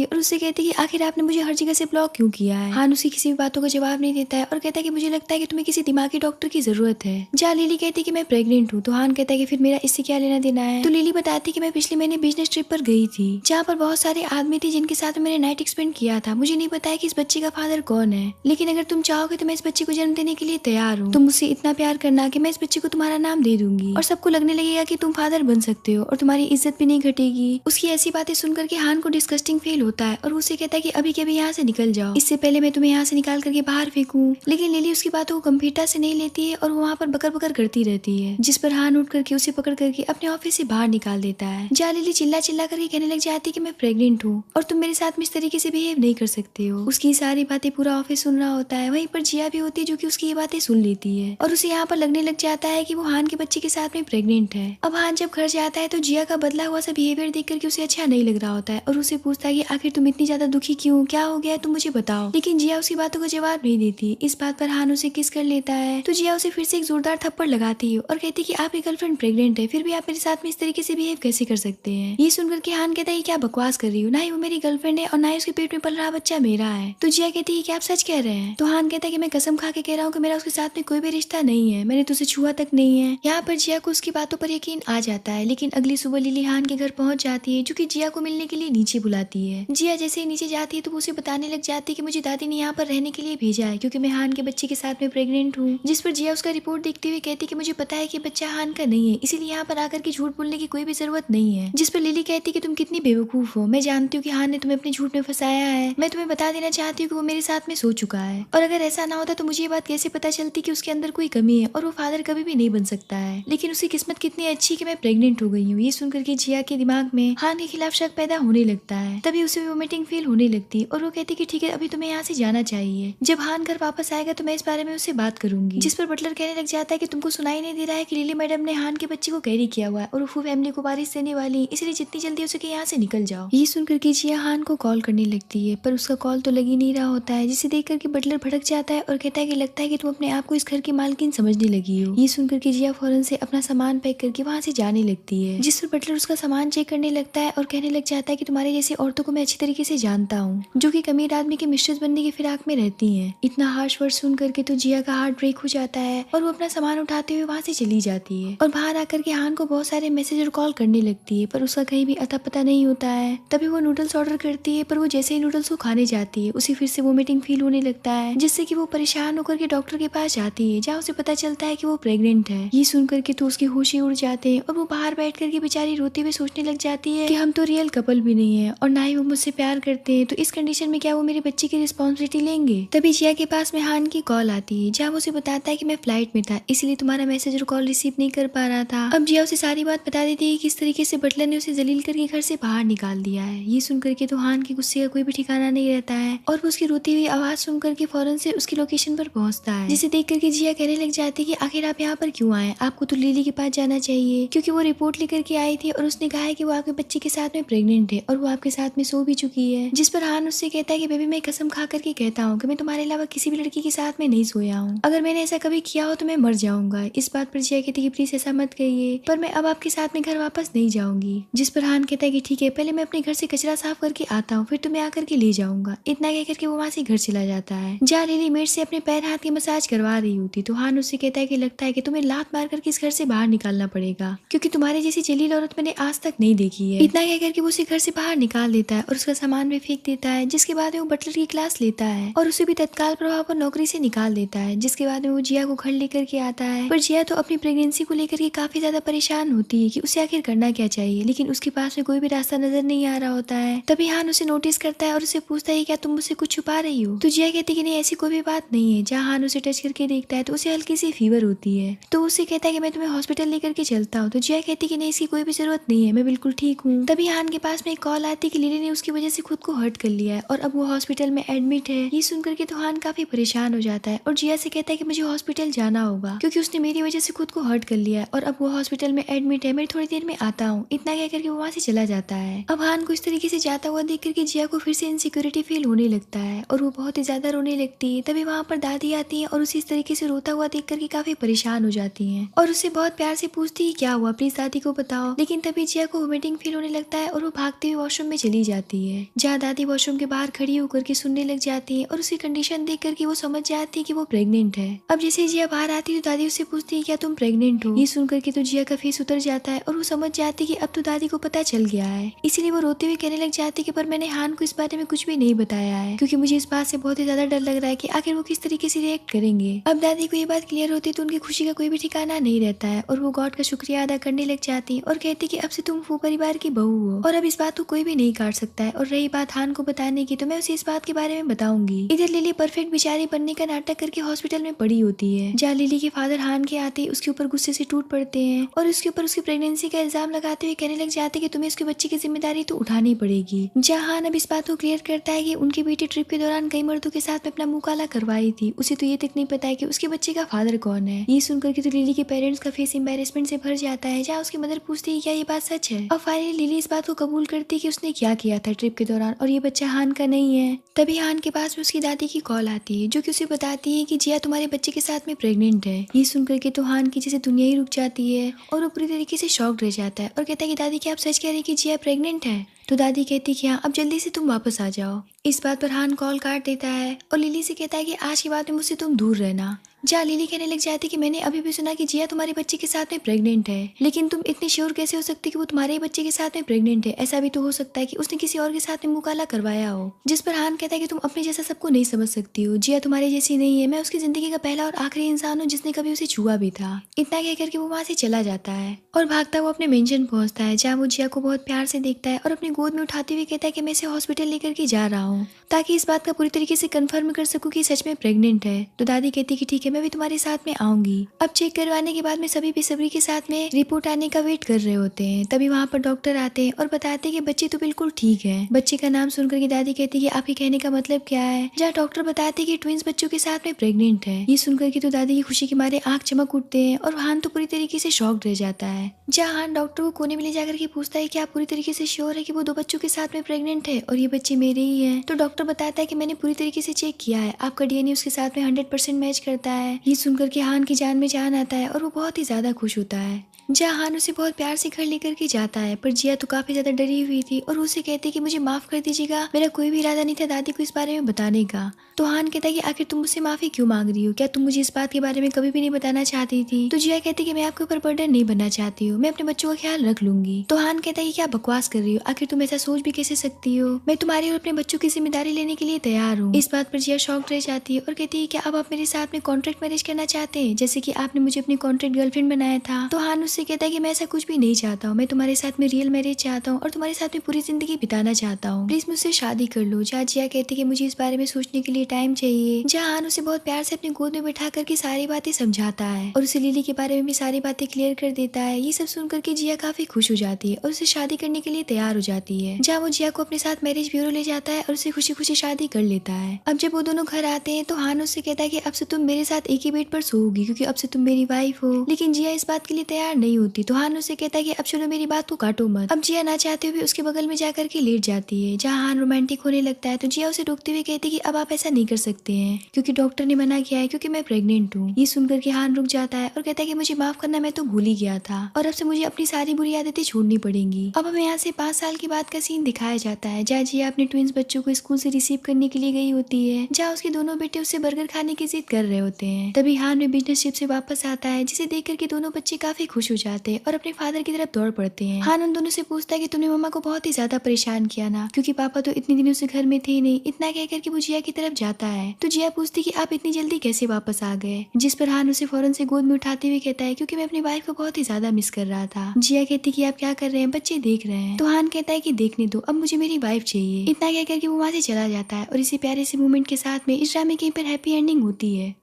है और उससे कहती है कि आखिर आपने मुझे हर जगह से ब्लॉक क्यों किया है। हान उसकी किसी भी बातों का जवाब नहीं देता है और कहता है कि मुझे लगता है कि तुम्हें किसी दिमागी डॉक्टर की जरूरत है। जहाँ लिली कहती है कि मैं प्रेग्नेंट हूँ तो हान कहता है कि फिर मेरा इससे क्या लेना देना है। तो लिली बताती है कि मैं पिछले महीने बिजनेस ट्रिप पर गई थी जहाँ पर बहुत सारे आदमी थे जिनके साथ मैंने नाइट एक्सपेंड किया था। मुझे नहीं पता है कि इस बच्चे का फादर कौन है, लेकिन अगर तुम चाहोगे तो मैं इस बच्चे को जन्म देने के लिए तैयार हूँ। तुम मुझसे इतना प्यार करना कि मैं इस बच्चे को तुम्हारा नाम दे दूंगी और सबको लगने लगेगा कि तुम फादर बन सकते हो और तुम्हारी इज्जत भी नहीं घटेगी। उसकी ऐसी बातें सुनकर के हान को डिस्गस्टिंग फील होता है और उसे कहता है कि अभी के अभी यहाँ से निकल जाओ, इससे पहले मैं तुम्हें यहाँ से निकाल करके बाहर फेंकूं। लेकिन लिली उसकी बातों को गंभीरता से नहीं लेती है और वो वहाँ पर बकर बकर करती रहती है, जिस पर हान उठ करके उसे पकड़ करके अपने ऑफिस से बाहर निकाल देता है। जहाँ लिली चिल्ला चिल्ला करके कहने लग जाती है कि मैं प्रेग्नेंट हूँ और तुम मेरे साथ में इस तरीके से बिहेव नहीं कर सकते हो। उसकी सारी बातें पूरा ऑफिस सुन रहा होता है। वहीं पर जिया भी होती है जो कि उसकी ये बातें सुन लेती है और उसे यहाँ पर लगने लग जाता है कि वो हान के बच्चे के साथ में प्रेग्नेंट है। अब हान जब घर जाता है तो जिया का बदला हुआ सा बिहेवियर देख करके उसे अच्छा नहीं लग रहा होता है और उसे पूछता है कि आखिर तुम इतनी ज्यादा दुखी क्यों, क्या हो गया तुम मुझे बताओ। लेकिन जिया उसकी बातों का जवाब नहीं देती। इस बात पर हान उसे किस कर लेता है तो जिया उसे फिर से एक जोरदार थप्पड़ लगाती है और कहती है कि आपकी गर्लफ्रेंड प्रेग्नेंट है, फिर भी आप मेरे साथ में इस तरीके से बिहेव कैसे कर सकते हैं। ये सुनकर के हान कहता है क्या बकवास कर रही हो, ना ही वो मेरी गर्लफ्रेंड है और ना ही उसके पेट में पल रहा बच्चा मेरा है। तो जिया कहती है कि आप सच कह रहे हैं। तो हान कहता है कि मैं कसम खा के कह रहा हूँ कि मेरा उसके साथ में कोई भी रिश्ता नहीं है, मैंने तुझे छुआ तक नहीं है। यहाँ पर जिया को उसकी बातों पर यकीन आ जाता है। लेकिन अगली सुबह लिली हान के घर पहुंच जाती है जो कि जिया को मिलने के लिए नीचे बुलाती है। जिया जैसे ही नीचे जाती है तो वो उसे बताने लग जाती है कि मुझे दादी ने यहाँ पर रहने के लिए भेजा है क्योंकि मैं हान के बच्चे के साथ में प्रेग्नेंट हूँ। जिस पर जिया उसका रिपोर्ट देखते हुए कहती है कि मुझे पता है कि बच्चा हान का नहीं है, इसीलिए यहाँ पर आकर के झूठ बोलने की कोई भी जरूरत नहीं है। जिस पर लिली कहती है कि तुम कितनी बेवकूफ हो, मैं जानती हूँ कि हान ने तुम्हें अपने झूठ में फंसाया है। मैं तुम्हें बता देना चाहती हूँ कि वो मेरे साथ में सो चुका है और अगर ऐसा ना होता तो मुझे ये बात कैसे पता चलती कि उसके अंदर कोई कमी है और वो फादर कभी भी नहीं बन सकता है। लेकिन उसकी किस्मत कितनी अच्छी कि मैं प्रेग्नेंट हो गई हूँ। ये सुनकर के जिया के दिमाग में हान के खिलाफ शक पैदा होने लगता है। तभी उसे वोमिटिंग फील होने लगती है और वो कहती कि ठीक है अभी तुम्हें यहाँ से जाना चाहिए, जब हान घर वापस आएगा तो मैं इस बारे में उससे बात करूंगी। जिस पर बटलर कहने लग जाता है कि तुमको सुनाई नहीं दे रहा है कि लिली मैडम ने हान के बच्चे को कैरी किया हुआ है और वो फैमिली को वारिस देने वाली, इसलिए जितनी जल्दी हो सके यहाँ से निकल जाओ। ये सुनकर के जिया हान को कॉल करने लगती है पर उसका कॉल तो लग ही नहीं रहा होता है, जिसे देख करके बटलर भड़क जाता है और कहता है कि लगता है कि तुम अपने आप को इस घर की मालकिन समझने लगी हो। ये सुनकर के जिया फौरन से अपना सामान पैक करके वहाँ से जाने लगती है। जिस पर बटलर उसका सामान चेक करने लगता है और कहने लग जाता है कि तुम्हारे जैसी औरतों को मैं अच्छी तरीके से जानता हूँ जो कि अमीर आदमी के मिस्ट्रेस बनने की फिराक में रहती हैं। इतना हार्श वर्ड सुन करके तो जिया का हार्ट ब्रेक हो जाता है और वो अपना सामान उठाते हुए वहाँ से चली जाती है और बाहर आकर के हान को बहुत सारे मैसेज और कॉल करने लगती है पर उसका कहीं भी अता पता नहीं होता है। तभी वो नूडल्स ऑर्डर करती है पर वो जैसे ही नूडल्स को खाने जाती है उसे फिर से वोमिटिंग फील होने लगता है, जिससे कि वो परेशान होकर के डॉक्टर के पास जाती है जहाँ उसे पता चलता है कि वो प्रेग्नेंट है। ये सुनकर के तो उसके होश ही उड़ जाते हैं और वो बाहर बैठ करके बेचारी रोते हुए सोचने लग जाती है कि हम तो रियल कपल भी नहीं है और ना ही वो मुझसे प्यार करते हैं, तो इस कंडीशन में क्या वो मेरे बच्चे की रिस्पॉन्सिबिलिटी लेंगे। तभी जिया के पास में हान की कॉल आती है जहाँ वो उसे बताता है कि मैं फ्लाइट में था इसलिए तुम्हारा मैसेज और कॉल रिसीव नहीं कर पा रहा था। अब जिया उसे सारी बात बता देती है कि किस तरीके से बटलर ने उसे जलील करके घर से बाहर निकाल दिया है। ये सुनकर के तो हान के गुस्से का कोई भी ठिकाना नहीं रहता है और वो उसकी रोती हुई आवाज सुन करके फौरन से उसकी लोकेशन पर पहुंचता है, जिसे देख करके जिया कहने लग जाती है कि आखिर आप यहाँ पर क्यों आए, आपको तो लिली के पास जाना चाहिए क्योंकि वो रिपोर्ट लेकर के आई थी और उसने कहा है कि वो आपके बच्चे के साथ में प्रेग्नेंट है और वो आपके साथ में सो भी चुकी है। जिस पर हान उससे कहता है कि बेबी मैं कसम खा करके कहता हूँ कि मैं तुम्हारे अलावा किसी भी लड़की के साथ में नहीं सोया हूँ, अगर मैंने ऐसा कभी किया हो तो मैं मर जाऊंगा। इस बात पर जिया कहती है कि प्लीज ऐसा मत कहिए पर मैं अब आपके साथ में घर वापस नहीं जाऊंगी। जिस पर हान कहता है कि ठीक है पहले मैं अपने घर से कचरा साफ करके आता हूँ फिर तुम्हें आकर के ले जाऊंगा। इतना कह करके वो वहाँ से घर चला जाता है। जहाँ लिली मेड से अपने पैर हाथ की मसाज करवा रही होती तो हान उससे कहता है कि लगता है कि तुम्हें लात मार करके इस घर से बाहर निकालना पड़ेगा क्योंकि तुम्हारे जैसी जलील औरत मैंने आज तक नहीं देखी है। इतना कह करके वो उसे घर से बाहर निकाल देता है और उसका सामान भी फेंक देता है, जिसके बाद वो बटलर की क्लास लेता है और उसे भी तत्काल प्रभाव पर नौकरी से निकाल देता है। जिसके बाद में वो जिया को घर लेकर के आता है पर जिया तो अपनी प्रेगनेंसी को लेकर के काफी ज्यादा परेशान होती है कि उसे आखिर करना क्या चाहिए, लेकिन उसके पास में कोई भी रास्ता नजर नहीं आ रहा होता है। तभी हान उसे नोटिस करता है और उसे पूछता है क्या तुम मुझसे कुछ छुपा रही हो। तो जिया कहती है कि नहीं ऐसी कोई भी बात नहीं है। जहाँ हान उसे टच करके देखता है तो उसे हल्की सी फीवर होती है, तो उसे कहता है कि मैं तुम्हें हॉस्पिटल लेकर के चलता हूँ। तो जिया कहती है कि नहीं इसकी कोई भी जरूरत नहीं है, मैं बिल्कुल ठीक हूँ। तभी हान के पास में एक कॉल आती है कि लिली ने उसकी वजह से खुद को हर्ट कर लिया है और अब वो हॉस्पिटल में एडमिट है। ये सुनकर के तो हान काफी परेशान हो जाता है और जिया से कहता है कि मुझे हॉस्पिटल जाना होगा क्योंकि उसने मेरी वजह से खुद को हर्ट कर लिया है और अब वो हॉस्पिटल में एडमिट है, मैं थोड़ी देर में आता हूँ। इतना कह करके वो वहाँ से चला जाता है। अब हान को इस तरीके से जाता हुआ देख करके जिया को फिर से इनसिक्योरिटी फील होने लगता है और वो बहुत ही ज्यादा रोने लगती है। तभी वहाँ पर दादी आती है और उसे इस तरीके से रोता हुआ देख करके काफी परेशान हो जाती है और उससे बहुत प्यार से पूछती है क्या हुआ, प्लीज दादी को बताओ। लेकिन तभी जिया को वोमिटिंग फील होने लगता है और वो भागते हुए वॉशरूम में चली जाती है। जहाँ दादी वॉशरूम के बाहर खड़ी होकर के सुनने लग जाती है और उसकी कंडीशन देख करके वो समझ जाती है कि वो प्रेग्नेंट है। अब जैसे जिया बाहर आती है तो दादी उससे पूछती है क्या तुम प्रेग्नेंट हो। ये सुनकर के तो जिया का फेस उतर जाता है और वो समझ जाती है कि अब तो दादी को पता चल गया है। इसीलिए वो रोते हुए कहने लग जाती है कि पर मैंने हान को इस बारे में कुछ भी नहीं बताया है क्योंकि मुझे इस बात से बहुत ही ज्यादा डर लग रहा है कि आखिर वो किस तरीके से रिएक्ट करेंगे। अब दादी को ये बात क्लियर होती है तो उनकी खुशी का कोई भी ठिकाना नहीं रहता है और वो गॉड का शुक्रिया अदा करने लग जाती है और कहती कि अब से तुम फू परिवार की बहू हो और अब इस बात को कोई भी नहीं काट सकता है। और रही बात हान को बताने की तो मैं उसे इस बात के बारे में बताऊंगी। इधर लिली परफेक्ट बेचारी बनने का नाटक करके हॉस्पिटल में पड़ी होती है। जहाँ लिली के फादर हान के आते उसके ऊपर गुस्से से टूट पड़ते हैं और उसके ऊपर उसकी प्रेगनेंसी का इल्जाम लगाते हुए कहने लग जाते कि तुम्हें उसके बच्चे की जिम्मेदारी तो उठानी पड़ेगी। जहाँ हान अब इस बात को क्लियर करता है कि उनकी बेटी ट्रिप के दौरान कई मर्दों के साथ में अपना मुंह काला करवाई थी, उसे तो ये तक नहीं पता है कि उसके बच्चे का फादर कौन है। ये सुनकर के तो लिली के पेरेंट्स का फेस एम्बैरेसमेंट से भर जाता है। जहाँ उसकी मदर पूछती है क्या ये बात सच है। अब फाइनली लिली इस बात को कबूल करती है कि उसने क्या किया था ट्रिप के दौरान और ये बच्चा हान का नहीं है। तभी हान के पास में उसकी दादी की कॉल आती है जो कि उसे बताती है कि जिया तुम्हारे बच्चे के साथ में प्रेग्नेंट है। ये सुनकर के तो हान की जैसे दुनिया ही रुक जाती है और वो पूरी तरीके से शॉक्ड रह जाता है और कहता है कि दादी क्या आप सच कह रही कि जिया प्रेग्नेंट है। तो दादी कहती कि हाँ अब जल्दी से तुम वापस आ जाओ। इस बात पर हान कॉल काट देता है और लिली से कहता है कि आज के बाद में मुझसे तुम दूर रहना। जहाँ लिली कहने लग जाती कि मैंने अभी भी सुना कि जिया तुम्हारे बच्चे के साथ में प्रेग्नेंट है, लेकिन तुम इतनी श्योर कैसे हो सकती कि वो तुम्हारे ही बच्चे के साथ में प्रेग्नेंट है। ऐसा भी तो हो सकता है कि उसने किसी और के साथ में मुंह काला करवाया हो। जिस पर हान कहता है कि तुम अपने जैसा सबको नहीं समझ सकती हो, जिया तुम्हारी जैसी नहीं है, मैं उसकी जिंदगी का पहला और आखिरी इंसान हूँ जिसने कभी उसे छुआ भी था। इतना कह करके वो वहाँ से चला जाता है और भागता हुआ अपने मेंशन पहुंचता है जहाँ वो जिया को बहुत प्यार से देखता है और अपनी गोद में उठाते हुए कहता है कि मैं इसे हॉस्पिटल लेकर के जा रहा हूँ ताकि इस बात का पूरी तरीके से कंफर्म कर सकूं कि सच में प्रेग्नेंट है। तो दादी कहती कि ठीक है मैं भी तुम्हारे साथ में आऊंगी। अब चेक करवाने के बाद में सभी बेसब्री के साथ में रिपोर्ट आने का वेट कर रहे होते हैं। तभी वहाँ पर डॉक्टर आते हैं और बताते हैं कि बच्चे तो बिल्कुल ठीक है। बच्चे का नाम सुनकर के दादी कहती है कि आपके कहने का मतलब क्या है। जहाँ डॉक्टर बताते हैं कि ट्विंस बच्चों के साथ में प्रेग्नेंट है। ये सुनकर के तो दादी की खुशी के मारे आंख चमक उठते हैं और हान तो पूरी तरीके से शॉक्ड रह जाता है। जहाँ हान डॉक्टर को कोने में ले जाकर के पूछता है कि आप पूरी तरीके से श्योर है कि वो 2 बच्चों के साथ में प्रेग्नेंट है और ये बच्चे मेरे ही हैं। तो डॉक्टर बताता है कि मैंने पूरी तरीके से चेक किया है, आपका डीएनए उसके साथ में 100% मैच करता है। ये सुनकर के हान की जान में जान आता है और वो बहुत ही ज्यादा खुश होता है। जहाँ हान उसे बहुत प्यार से घर लेकर के जाता है पर जिया तो काफी ज्यादा डरी हुई थी और उसे कहती है कि मुझे माफ कर दीजिएगा, मेरा कोई भी इरादा नहीं था दादी को इस बारे में बताने का। तो हान कहता है कि आखिर तुम मुझसे माफी क्यों मांग रही हो, क्या तुम मुझे इस बात के बारे में कभी भी नहीं बताना चाहती थी। तो जिया कहती है कि मैं आपके ऊपर बर्डन नहीं बनना चाहती हूँ, मैं अपने बच्चों का ख्याल रख लूंगी। तो हान कहता है कि क्या बकवास कर रही हो, आखिर तुम ऐसा सोच भी कैसे सकती हो, मैं तुम्हारी और अपने बच्चों की जिम्मेदारी लेने के लिए तैयार हूँ। इस बात पर जिया शॉक्ड रह जाती है और कहती है कि अब आप मेरे साथ में कॉन्ट्रैक्ट मैरिज करना चाहते हैं जैसे कि आपने मुझे अपनी कॉन्ट्रैक्ट गर्लफ्रेंड बनाया था। तो हान उससे कहता है कि मैं ऐसा कुछ भी नहीं चाहता हूँ, मैं तुम्हारे साथ में रियल मैरिज चाहता हूँ और तुम्हारे साथ में पूरी जिंदगी बिताना चाहता हूँ, प्लीज मुझसे शादी कर लो। जहाँ जिया कहती है कि मुझे इस बारे में सोचने के लिए टाइम चाहिए। जहाँ हान उसे बहुत प्यार से अपनी गोद में बैठा करके सारी बातें समझाता है और उसे लिली के बारे में भी सारी बातें क्लियर कर देता है। ये सब सुन करके जिया काफी खुश हो जाती है और उसे शादी करने के लिए तैयार हो जाती है। जहाँ वो जिया को अपने साथ मैरिज ब्यूरो ले जाता है और उसे खुशी खुशी शादी कर लेता है। अब जब वो दोनों घर आते हैं तो हान उससे कहता है कि अब से तुम मेरे साथ एक ही बेड पर सोओगी क्योंकि अब से तुम मेरी वाइफ हो। लेकिन जिया इस बात के लिए तैयार नहीं होती तो हान उससे कहता है कि अब चलो मेरी बात को काटो मत। अब जिया ना चाहते हुए उसके बगल में जाकर के लेट जाती है। जहाँ हान रोमांटिक होने लगता है तो जिया उसे रोकते हुए कहती है कि अब आप ऐसा नहीं कर सकते हैं क्योंकि डॉक्टर ने मना किया है, क्योंकि मैं प्रेग्नेंट हूँ। ये सुनकर के हान रुक जाता है और कहता है कि मुझे माफ करना, मैं तो भूल ही गया था और अब से मुझे अपनी सारी बुरी आदतें छोड़नी पड़ेंगी। अब हमें यहाँ से 5 साल के बाद का सीन दिखाया जाता है जहाँ जिया अपने ट्विंस बच्चों को स्कूल से रिसीव करने के लिए गई होती है। जहाँ उसके दोनों बेटे उससे बर्गर खाने की जिद कर रहे होते हैं। तभी हान में बिजनेस ट्रिप से वापस आता है जिसे देख करके दोनों बच्चे काफी खुश हो हो जाते हैं और अपने फादर की तरफ दौड़ पड़ते हैं। हान उन दोनों से पूछता है कि तुमने मम्मा को बहुत ही ज्यादा परेशान किया ना, क्योंकि पापा तो इतने दिनों से घर में थे नहीं। इतना कहकर के वो जिया की तरफ जाता है तो जिया पूछती कि आप इतनी जल्दी कैसे वापस आ गए, जिस पर हान उसे फौरन से गोद में उठाते हुए कहता है क्योंकि मैं अपनी वाइफ को बहुत ही ज्यादा मिस कर रहा था। जिया कहती कि आप क्या कर रहे हैं, बच्चे देख रहे हैं। तो हान कहता है कि देखने दो, अब मुझे मेरी वाइफ चाहिए। इतना कहकर के वो वहाँ से चला जाता है और इसी प्यारे से मोमेंट के साथ में इस ड्रामे के पर हैप्पी एंडिंग होती है।